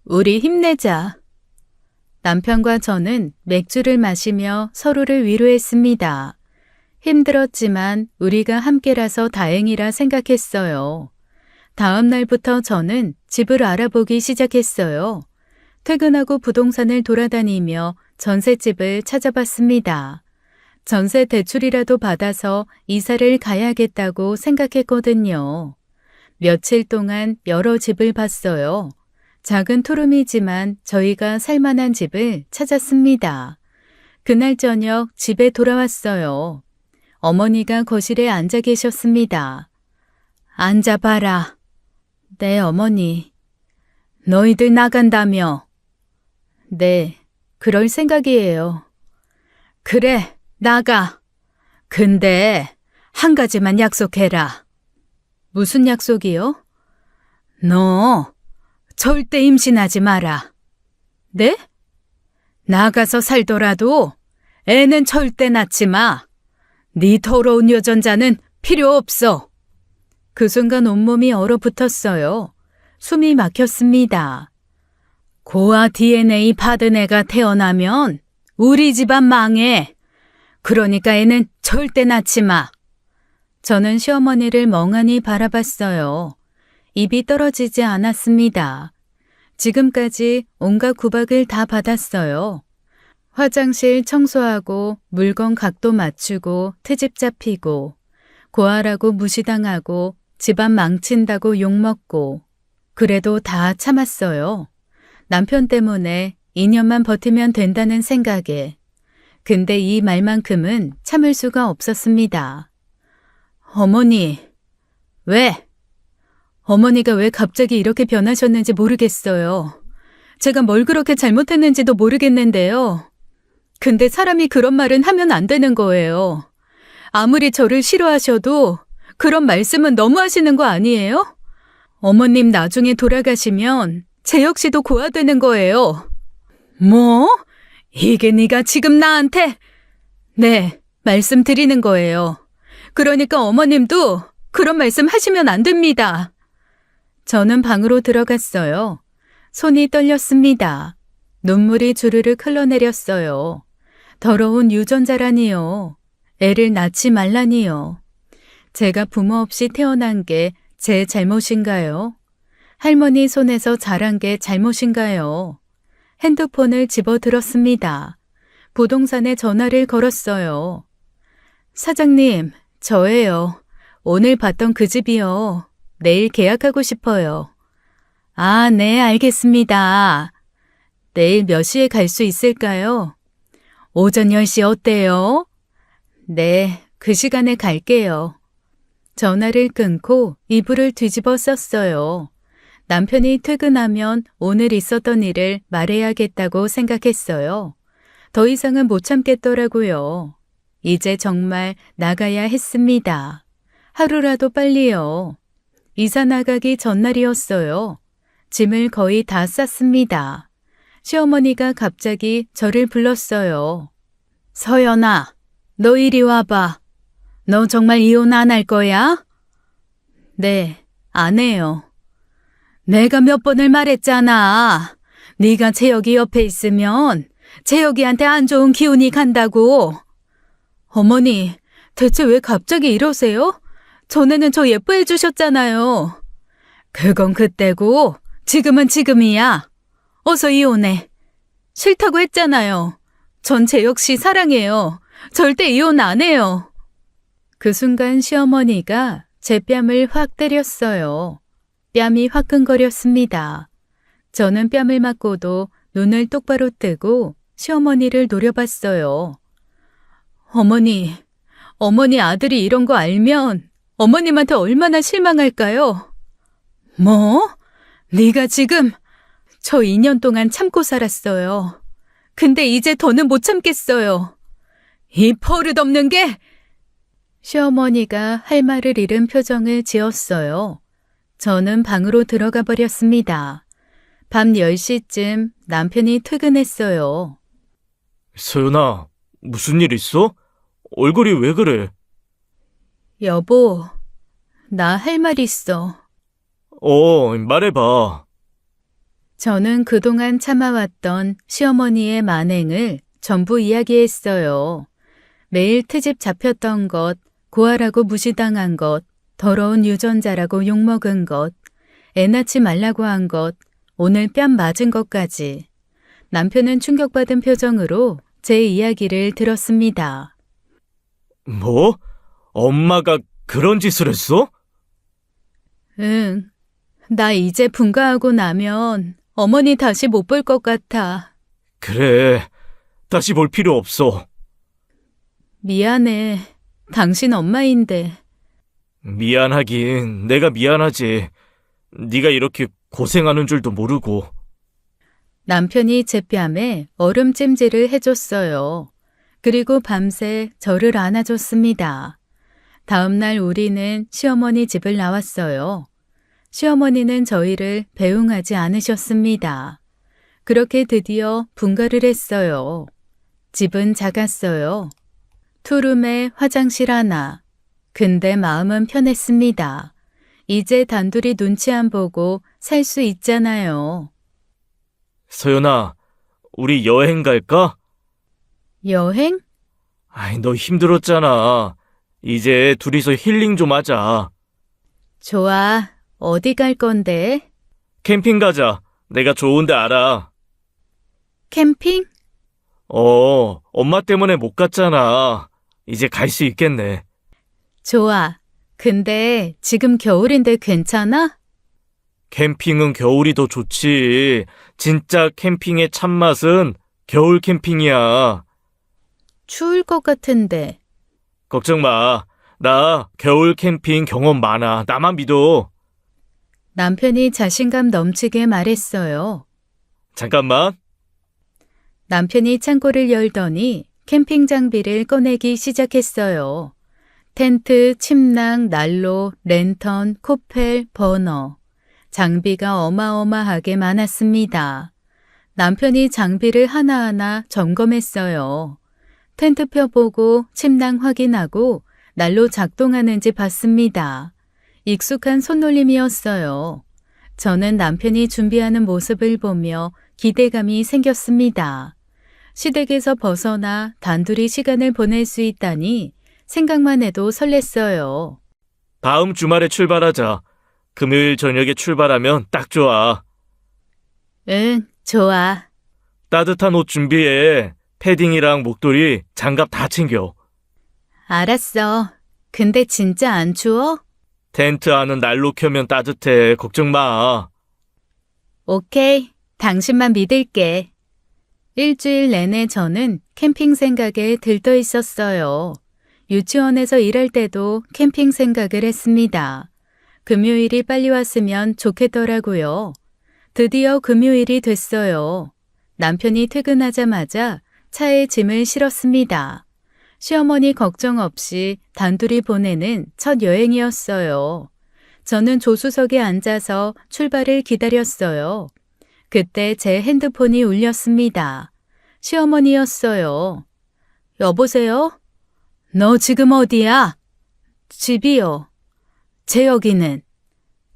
우리 힘내자. 남편과 저는 맥주를 마시며 서로를 위로했습니다. 힘들었지만 우리가 함께라서 다행이라 생각했어요. 다음 날부터 저는 집을 알아보기 시작했어요. 퇴근하고 부동산을 돌아다니며 전셋집을 찾아봤습니다. 전세 대출이라도 받아서 이사를 가야겠다고 생각했거든요. 며칠 동안 여러 집을 봤어요. 작은 투룸이지만 저희가 살만한 집을 찾았습니다. 그날 저녁 집에 돌아왔어요. 어머니가 거실에 앉아 계셨습니다. 앉아봐라. 네, 어머니. 너희들 나간다며? 네, 그럴 생각이에요. 그래, 나가. 근데 한 가지만 약속해라. 무슨 약속이요? 너 절대 임신하지 마라. 네? 나가서 살더라도 애는 절대 낳지 마. 네 더러운 유전자는 필요 없어. 그 순간 온몸이 얼어붙었어요. 숨이 막혔습니다. 고아 DNA 받은 애가 태어나면 우리 집안 망해. 그러니까 애는 절대 낳지 마. 저는 시어머니를 멍하니 바라봤어요. 입이 떨어지지 않았습니다. 지금까지 온갖 구박을 다 받았어요. 화장실 청소하고 물건 각도 맞추고 트집 잡히고 고아라고 무시당하고 집안 망친다고 욕먹고 그래도 다 참았어요. 남편 때문에 2년만 버티면 된다는 생각에. 근데 이 말만큼은 참을 수가 없었습니다. 어머니, 왜? 어머니가 왜 갑자기 이렇게 변하셨는지 모르겠어요. 제가 뭘 그렇게 잘못했는지도 모르겠는데요. 근데 사람이 그런 말은 하면 안 되는 거예요. 아무리 저를 싫어하셔도 그런 말씀은 너무 하시는 거 아니에요? 어머님 나중에 돌아가시면 제 역시도 고아되는 거예요. 뭐? 이게 네가 지금 나한테 네, 말씀드리는 거예요. 그러니까 어머님도 그런 말씀 하시면 안 됩니다. 저는 방으로 들어갔어요. 손이 떨렸습니다. 눈물이 주르륵 흘러내렸어요. 더러운 유전자라니요. 애를 낳지 말라니요. 제가 부모 없이 태어난 게 제 잘못인가요? 할머니 손에서 자란 게 잘못인가요? 핸드폰을 집어들었습니다. 부동산에 전화를 걸었어요. 사장님, 저예요. 오늘 봤던 그 집이요. 내일 계약하고 싶어요. 아, 네, 알겠습니다. 내일 몇 시에 갈 수 있을까요? 오전 10시 어때요? 네, 그 시간에 갈게요. 전화를 끊고 이불을 뒤집어 썼어요. 남편이 퇴근하면 오늘 있었던 일을 말해야겠다고 생각했어요. 더 이상은 못 참겠더라고요. 이제 정말 나가야 했습니다. 하루라도 빨리요. 이사 나가기 전날이었어요. 짐을 거의 다 쌌습니다. 시어머니가 갑자기 저를 불렀어요. 서연아, 너 이리 와봐. 너 정말 이혼 안 할 거야? 네, 안 해요. 내가 몇 번을 말했잖아. 네가 재혁이 옆에 있으면 재혁이한테 안 좋은 기운이 간다고. 어머니, 대체 왜 갑자기 이러세요? 전에는 저 예뻐해 주셨잖아요. 그건 그때고 지금은 지금이야. 어서 이혼해. 싫다고 했잖아요. 전 재혁 씨 사랑해요. 절대 이혼 안 해요. 그 순간 시어머니가 제 뺨을 확 때렸어요. 뺨이 화끈거렸습니다. 저는 뺨을 맞고도 눈을 똑바로 뜨고 시어머니를 노려봤어요. 어머니 아들이 이런 거 알면 어머님한테 얼마나 실망할까요? 뭐? 네가 지금 저 2년 동안 참고 살았어요. 근데 이제 더는 못 참겠어요. 이 버릇없는 게! 시어머니가 할 말을 잃은 표정을 지었어요. 저는 방으로 들어가 버렸습니다. 밤 10시쯤 남편이 퇴근했어요. 서연아, 무슨 일 있어? 얼굴이 왜 그래? 여보, 나 할 말 있어. 말해봐. 저는 그동안 참아왔던 시어머니의 만행을 전부 이야기했어요. 매일 트집 잡혔던 것, 고아라고 무시당한 것, 더러운 유전자라고 욕먹은 것, 애 낳지 말라고 한 것, 오늘 뺨 맞은 것까지. 남편은 충격받은 표정으로 제 이야기를 들었습니다. 뭐? 엄마가 그런 짓을 했어? 응, 나 이제 분가하고 나면 어머니 다시 못 볼 것 같아. 그래, 다시 볼 필요 없어. 미안해. 당신 엄마인데. 미안하긴 내가 미안하지. 네가 이렇게 고생하는 줄도 모르고. 남편이 제 뺨에 얼음찜질을 해줬어요. 그리고 밤새 저를 안아줬습니다. 다음 날 우리는 시어머니 집을 나왔어요. 시어머니는 저희를 배웅하지 않으셨습니다. 그렇게 드디어 분가를 했어요. 집은 작았어요. 투룸에 화장실 하나. 근데 마음은 편했습니다. 이제 단둘이 눈치 안 보고 살 수 있잖아요. 서연아, 우리 여행 갈까? 여행? 아이, 너 힘들었잖아. 이제 둘이서 힐링 좀 하자. 좋아. 어디 갈 건데? 캠핑 가자. 내가 좋은 데 알아. 캠핑? 엄마 때문에 못 갔잖아. 이제 갈 수 있겠네. 좋아. 근데 지금 겨울인데 괜찮아? 캠핑은 겨울이 더 좋지. 진짜 캠핑의 참맛은 겨울 캠핑이야. 추울 것 같은데. 걱정 마. 나 겨울 캠핑 경험 많아. 나만 믿어. 남편이 자신감 넘치게 말했어요. 잠깐만. 남편이 창고를 열더니 캠핑 장비를 꺼내기 시작했어요. 텐트, 침낭, 난로, 랜턴, 코펠, 버너. 장비가 어마어마하게 많았습니다. 남편이 장비를 하나하나 점검했어요. 텐트 펴보고 침낭 확인하고 난로 작동하는지 봤습니다. 익숙한 손놀림이었어요. 저는 남편이 준비하는 모습을 보며 기대감이 생겼습니다. 시댁에서 벗어나 단둘이 시간을 보낼 수 있다니 생각만 해도 설렜어요. 다음 주말에 출발하자. 금요일 저녁에 출발하면 딱 좋아. 응, 좋아. 따뜻한 옷 준비해. 패딩이랑 목도리, 장갑 다 챙겨. 알았어. 근데 진짜 안 추워? 텐트 안은 난로 켜면 따뜻해. 걱정 마. 오케이. 당신만 믿을게. 일주일 내내 저는 캠핑 생각에 들떠 있었어요. 유치원에서 일할 때도 캠핑 생각을 했습니다. 금요일이 빨리 왔으면 좋겠더라고요. 드디어 금요일이 됐어요. 남편이 퇴근하자마자 차에 짐을 실었습니다. 시어머니 걱정 없이 단둘이 보내는 첫 여행이었어요. 저는 조수석에 앉아서 출발을 기다렸어요. 그때 제 핸드폰이 울렸습니다. 시어머니였어요. 여보세요? 너 지금 어디야? 집이요. 재혁이는?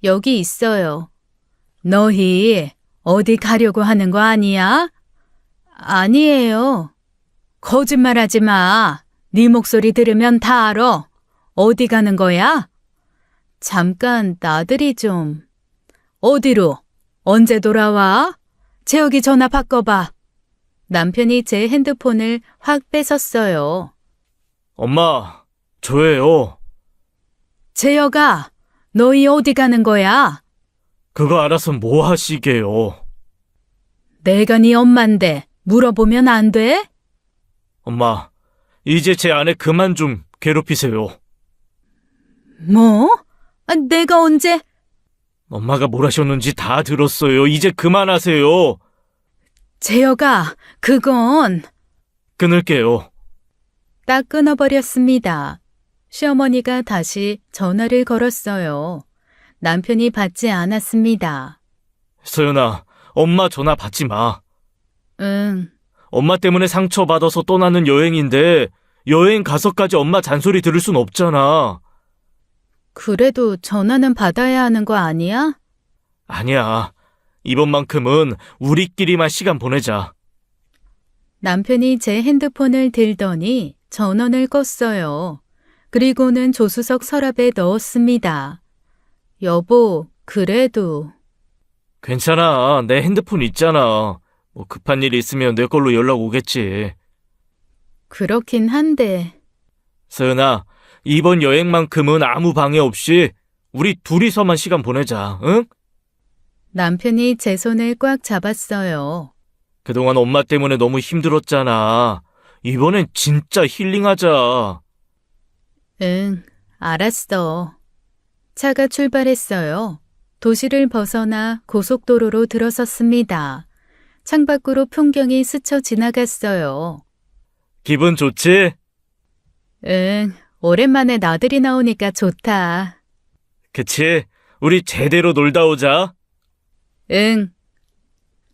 여기 있어요. 너희 어디 가려고 하는 거 아니야? 아니에요. 거짓말하지 마. 네 목소리 들으면 다 알아. 어디 가는 거야? 잠깐 나들이 좀. 어디로? 언제 돌아와? 재혁이 전화 바꿔봐. 남편이 제 핸드폰을 확 뺏었어요. 엄마, 저예요. 재혁아, 너희 어디 가는 거야? 그거 알아서 뭐 하시게요? 내가 네 엄만데 물어보면 안 돼? 엄마, 이제 제 아내 그만 좀 괴롭히세요. 뭐? 내가 언제? 엄마가 뭘 하셨는지 다 들었어요. 이제 그만하세요. 재혁아, 그건... 끊을게요. 딱 끊어버렸습니다. 시어머니가 다시 전화를 걸었어요. 남편이 받지 않았습니다. 서연아, 엄마 전화 받지 마. 응, 엄마 때문에 상처받아서 떠나는 여행인데 여행 가서까지 엄마 잔소리 들을 순 없잖아. 그래도 전화는 받아야 하는 거 아니야? 아니야. 이번만큼은 우리끼리만 시간 보내자. 남편이 제 핸드폰을 들더니 전원을 껐어요. 그리고는 조수석 서랍에 넣었습니다. 여보, 그래도... 괜찮아. 내 핸드폰 있잖아. 뭐 급한 일 있으면 내 걸로 연락 오겠지. 그렇긴 한데... 서연아, 이번 여행만큼은 아무 방해 없이 우리 둘이서만 시간 보내자, 응? 남편이 제 손을 꽉 잡았어요. 그동안 엄마 때문에 너무 힘들었잖아. 이번엔 진짜 힐링하자. 응, 알았어. 차가 출발했어요. 도시를 벗어나 고속도로로 들어섰습니다. 창밖으로 풍경이 스쳐 지나갔어요. 기분 좋지? 응, 오랜만에 나들이 나오니까 좋다. 그치? 우리 제대로 놀다 오자. 응.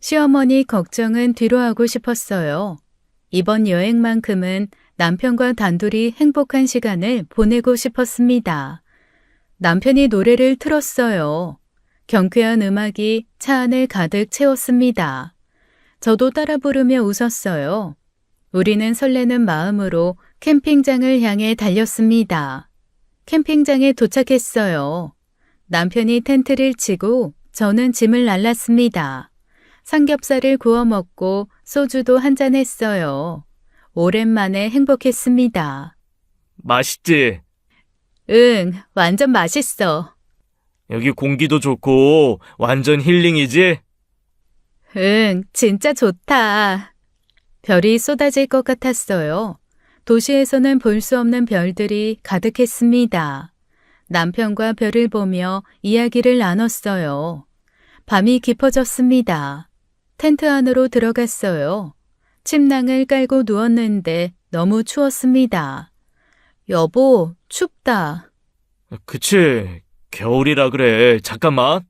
시어머니 걱정은 뒤로 하고 싶었어요. 이번 여행만큼은 남편과 단둘이 행복한 시간을 보내고 싶었습니다. 남편이 노래를 틀었어요. 경쾌한 음악이 차 안을 가득 채웠습니다. 저도 따라 부르며 웃었어요. 우리는 설레는 마음으로 캠핑장을 향해 달렸습니다. 캠핑장에 도착했어요. 남편이 텐트를 치고 저는 짐을 날랐습니다. 삼겹살을 구워 먹고 소주도 한잔 했어요. 오랜만에 행복했습니다. 맛있지? 응, 완전 맛있어. 여기 공기도 좋고 완전 힐링이지? 응, 진짜 좋다. 별이 쏟아질 것 같았어요. 도시에서는 볼 수 없는 별들이 가득했습니다. 남편과 별을 보며 이야기를 나눴어요. 밤이 깊어졌습니다. 텐트 안으로 들어갔어요. 침낭을 깔고 누웠는데 너무 추웠습니다. 여보, 춥다. 그치. 겨울이라 그래. 잠깐만.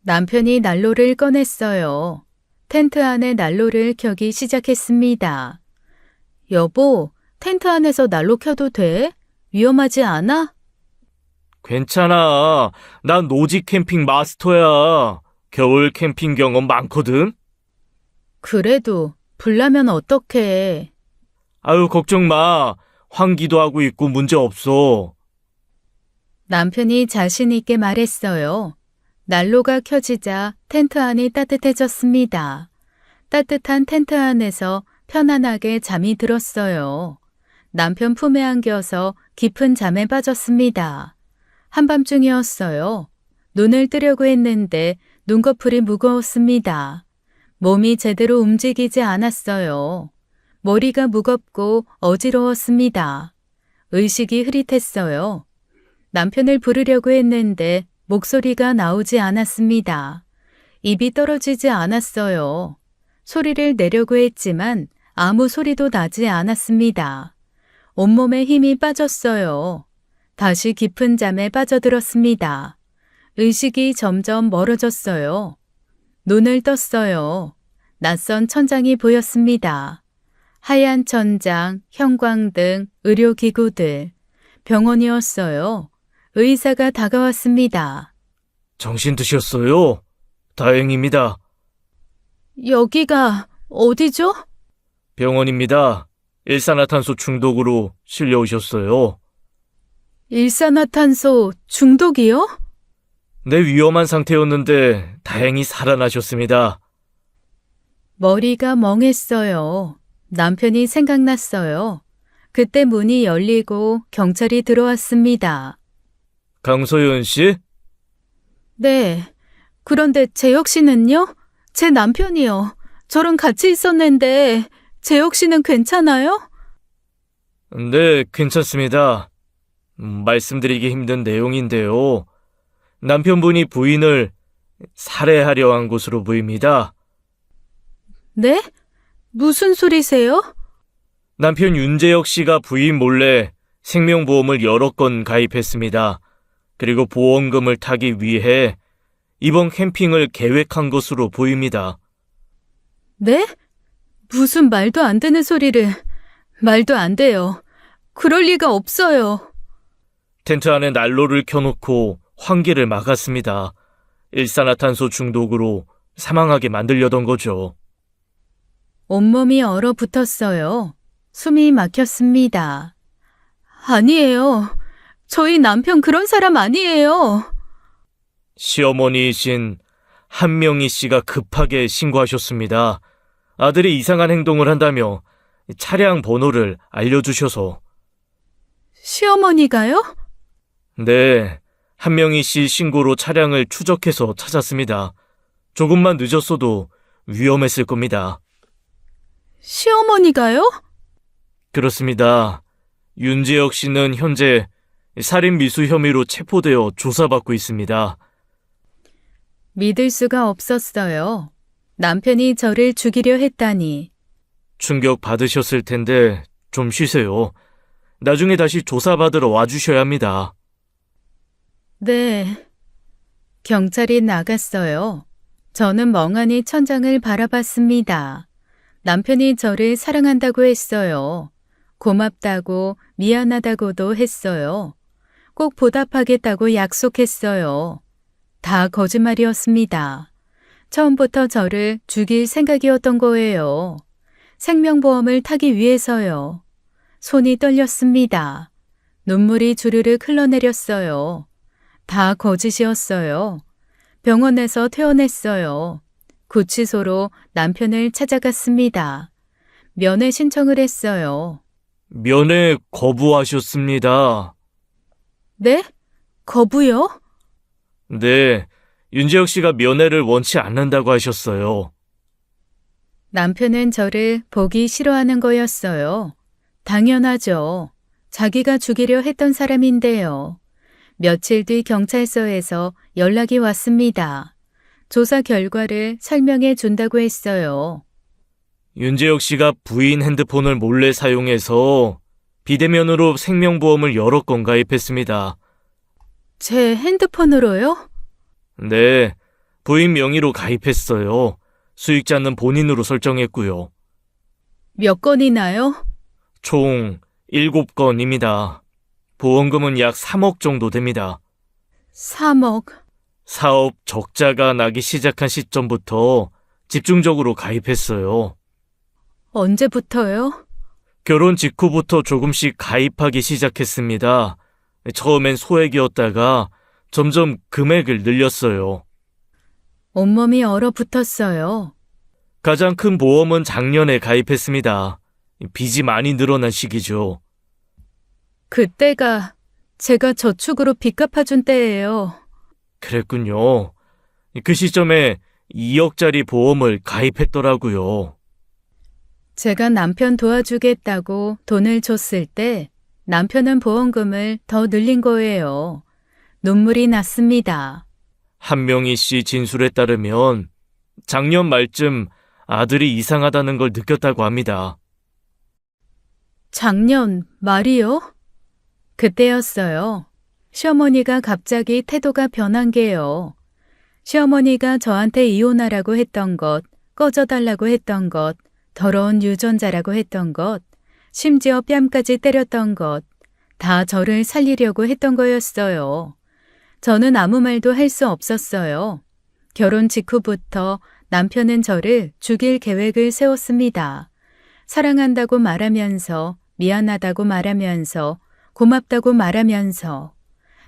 남편이 난로를 꺼냈어요. 텐트 안에 난로를 켜기 시작했습니다. 여보, 텐트 안에서 난로 켜도 돼? 위험하지 않아? 괜찮아. 난 노지 캠핑 마스터야. 겨울 캠핑 경험 많거든. 그래도 불나면 어떡해. 아유, 걱정 마. 환기도 하고 있고 문제 없어. 남편이 자신 있게 말했어요. 난로가 켜지자 텐트 안이 따뜻해졌습니다. 따뜻한 텐트 안에서 편안하게 잠이 들었어요. 남편 품에 안겨서 깊은 잠에 빠졌습니다. 한밤중이었어요. 눈을 뜨려고 했는데 눈꺼풀이 무거웠습니다. 몸이 제대로 움직이지 않았어요. 머리가 무겁고 어지러웠습니다. 의식이 흐릿했어요. 남편을 부르려고 했는데 목소리가 나오지 않았습니다. 입이 떨어지지 않았어요. 소리를 내려고 했지만 아무 소리도 나지 않았습니다. 온몸에 힘이 빠졌어요. 다시 깊은 잠에 빠져들었습니다. 의식이 점점 멀어졌어요. 눈을 떴어요. 낯선 천장이 보였습니다. 하얀 천장, 형광등, 의료기구들. 병원이었어요. 의사가 다가왔습니다. 정신 드셨어요? 다행입니다. 여기가 어디죠? 병원입니다. 일산화탄소 중독으로 실려오셨어요. 일산화탄소 중독이요? 네, 위험한 상태였는데 다행히 살아나셨습니다. 머리가 멍했어요. 남편이 생각났어요. 그때 문이 열리고 경찰이 들어왔습니다. 강소연 씨? 네. 그런데 재혁 씨는요? 제 남편이요. 저랑 같이 있었는데 재혁 씨는 괜찮아요? 네, 괜찮습니다. 말씀드리기 힘든 내용인데요. 남편분이 부인을 살해하려 한 것으로 보입니다. 네? 무슨 소리세요? 남편 윤재혁 씨가 부인 몰래 생명보험을 여러 건 가입했습니다. 그리고 보험금을 타기 위해 이번 캠핑을 계획한 것으로 보입니다. 네? 무슨 말도 안 되는 소리를. 말도 안 돼요. 그럴 리가 없어요. 텐트 안에 난로를 켜놓고 환기를 막았습니다. 일산화탄소 중독으로 사망하게 만들려던 거죠. 온몸이 얼어붙었어요. 숨이 막혔습니다. 아니에요. 저희 남편 그런 사람 아니에요. 시어머니이신 한명희 씨가 급하게 신고하셨습니다. 아들이 이상한 행동을 한다며 차량 번호를 알려주셔서. 시어머니가요? 네, 한명희 씨 신고로 차량을 추적해서 찾았습니다. 조금만 늦었어도 위험했을 겁니다. 시어머니가요? 그렇습니다. 윤재혁 씨는 현재 살인 미수 혐의로 체포되어 조사받고 있습니다. 믿을 수가 없었어요. 남편이 저를 죽이려 했다니. 충격 받으셨을 텐데 좀 쉬세요. 나중에 다시 조사받으러 와주셔야 합니다. 네. 경찰이 나갔어요. 저는 멍하니 천장을 바라봤습니다. 남편이 저를 사랑한다고 했어요. 고맙다고 미안하다고도 했어요. 꼭 보답하겠다고 약속했어요. 다 거짓말이었습니다. 처음부터 저를 죽일 생각이었던 거예요. 생명보험을 타기 위해서요. 손이 떨렸습니다. 눈물이 주르륵 흘러내렸어요. 다 거짓이었어요. 병원에서 퇴원했어요. 구치소로 남편을 찾아갔습니다. 면회 신청을 했어요. 면회 거부하셨습니다. 네? 거부요? 네, 윤재혁 씨가 면회를 원치 않는다고 하셨어요. 남편은 저를 보기 싫어하는 거였어요. 당연하죠. 자기가 죽이려 했던 사람인데요. 며칠 뒤 경찰서에서 연락이 왔습니다. 조사 결과를 설명해 준다고 했어요. 윤재혁 씨가 부인 핸드폰을 몰래 사용해서 비대면으로 생명보험을 여러 건 가입했습니다. 제 핸드폰으로요? 네, 부인 명의로 가입했어요. 수익자는 본인으로 설정했고요. 몇 건이나요? 총 7건입니다. 보험금은 약 3억 정도 됩니다. 3억. 사업 적자가 나기 시작한 시점부터 집중적으로 가입했어요. 언제부터요? 결혼 직후부터 조금씩 가입하기 시작했습니다. 처음엔 소액이었다가 점점 금액을 늘렸어요. 온몸이 얼어붙었어요. 가장 큰 보험은 작년에 가입했습니다. 빚이 많이 늘어난 시기죠. 그때가 제가 저축으로 빚 갚아준 때예요. 그랬군요. 그 시점에 2억짜리 보험을 가입했더라고요. 제가 남편 도와주겠다고 돈을 줬을 때 남편은 보험금을 더 늘린 거예요. 눈물이 났습니다. 한명희 씨 진술에 따르면 작년 말쯤 아들이 이상하다는 걸 느꼈다고 합니다. 작년 말이요? 그때였어요. 시어머니가 갑자기 태도가 변한 게요. 시어머니가 저한테 이혼하라고 했던 것, 꺼져달라고 했던 것, 더러운 유전자라고 했던 것, 심지어 뺨까지 때렸던 것, 다 저를 살리려고 했던 거였어요. 저는 아무 말도 할 수 없었어요. 결혼 직후부터 남편은 저를 죽일 계획을 세웠습니다. 사랑한다고 말하면서, 미안하다고 말하면서, 고맙다고 말하면서,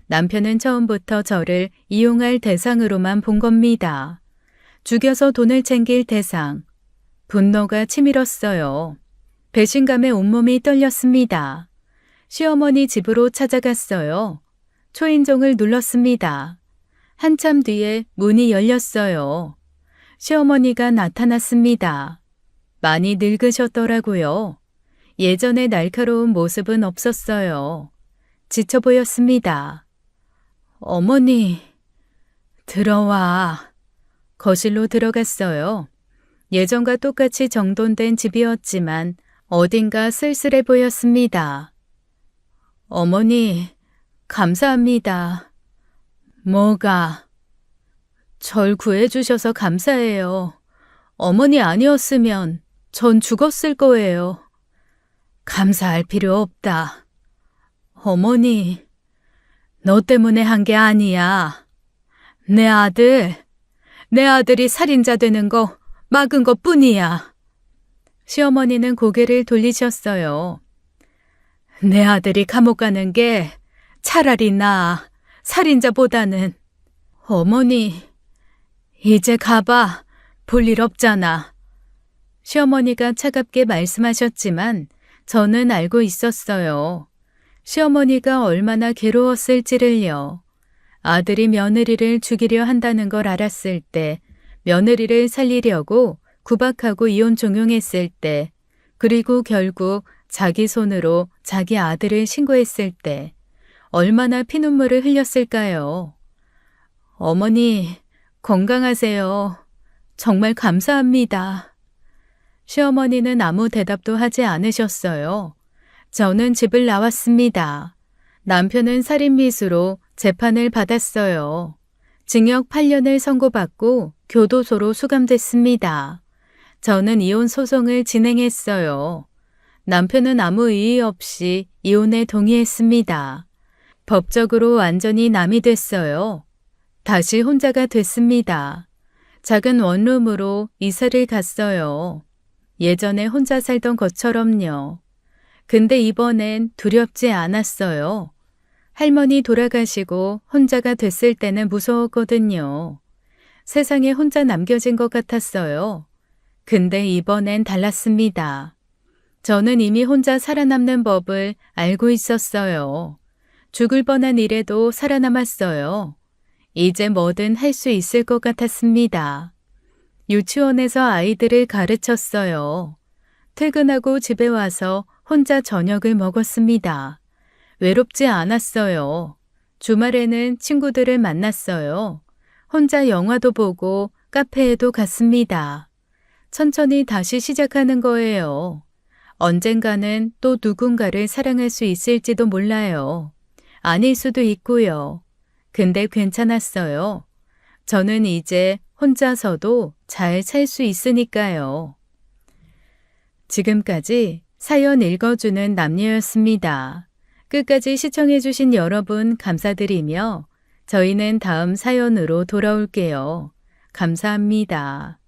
남편은 처음부터 저를 이용할 대상으로만 본 겁니다. 죽여서 돈을 챙길 대상. 분노가 치밀었어요. 배신감에 온몸이 떨렸습니다. 시어머니 집으로 찾아갔어요. 초인종을 눌렀습니다. 한참 뒤에 문이 열렸어요. 시어머니가 나타났습니다. 많이 늙으셨더라고요. 예전의 날카로운 모습은 없었어요. 지쳐 보였습니다. 어머니, 들어와. 거실로 들어갔어요. 예전과 똑같이 정돈된 집이었지만 어딘가 쓸쓸해 보였습니다. 어머니, 감사합니다. 뭐가? 절 구해주셔서 감사해요. 어머니 아니었으면 전 죽었을 거예요. 감사할 필요 없다. 어머니, 너 때문에 한 게 아니야. 내 아들이 살인자 되는 거 막은 것 뿐이야. 시어머니는 고개를 돌리셨어요. 내 아들이 감옥 가는 게 차라리 나아, 살인자보다는. 어머니, 이제 가봐. 볼 일 없잖아. 시어머니가 차갑게 말씀하셨지만 저는 알고 있었어요. 시어머니가 얼마나 괴로웠을지를요. 아들이 며느리를 죽이려 한다는 걸 알았을 때, 며느리를 살리려고 구박하고 이혼 종용했을 때, 그리고 결국 자기 손으로 자기 아들을 신고했을 때, 얼마나 피눈물을 흘렸을까요? 어머니, 건강하세요. 정말 감사합니다. 시어머니는 아무 대답도 하지 않으셨어요. 저는 집을 나왔습니다. 남편은 살인미수로 재판을 받았어요. 징역 8년을 선고받고 교도소로 수감됐습니다. 저는 이혼 소송을 진행했어요. 남편은 아무 이의 없이 이혼에 동의했습니다. 법적으로 완전히 남이 됐어요. 다시 혼자가 됐습니다. 작은 원룸으로 이사를 갔어요. 예전에 혼자 살던 것처럼요. 근데 이번엔 두렵지 않았어요. 할머니 돌아가시고 혼자가 됐을 때는 무서웠거든요. 세상에 혼자 남겨진 것 같았어요. 근데 이번엔 달랐습니다. 저는 이미 혼자 살아남는 법을 알고 있었어요. 죽을 뻔한 일에도 살아남았어요. 이제 뭐든 할 수 있을 것 같았습니다. 유치원에서 아이들을 가르쳤어요. 퇴근하고 집에 와서 혼자 저녁을 먹었습니다. 외롭지 않았어요. 주말에는 친구들을 만났어요. 혼자 영화도 보고 카페에도 갔습니다. 천천히 다시 시작하는 거예요. 언젠가는 또 누군가를 사랑할 수 있을지도 몰라요. 아닐 수도 있고요. 근데 괜찮았어요. 저는 이제 혼자서도 잘 살 수 있으니까요. 지금까지 사연 읽어주는 남녀였습니다. 끝까지 시청해주신 여러분 감사드리며 저희는 다음 사연으로 돌아올게요. 감사합니다.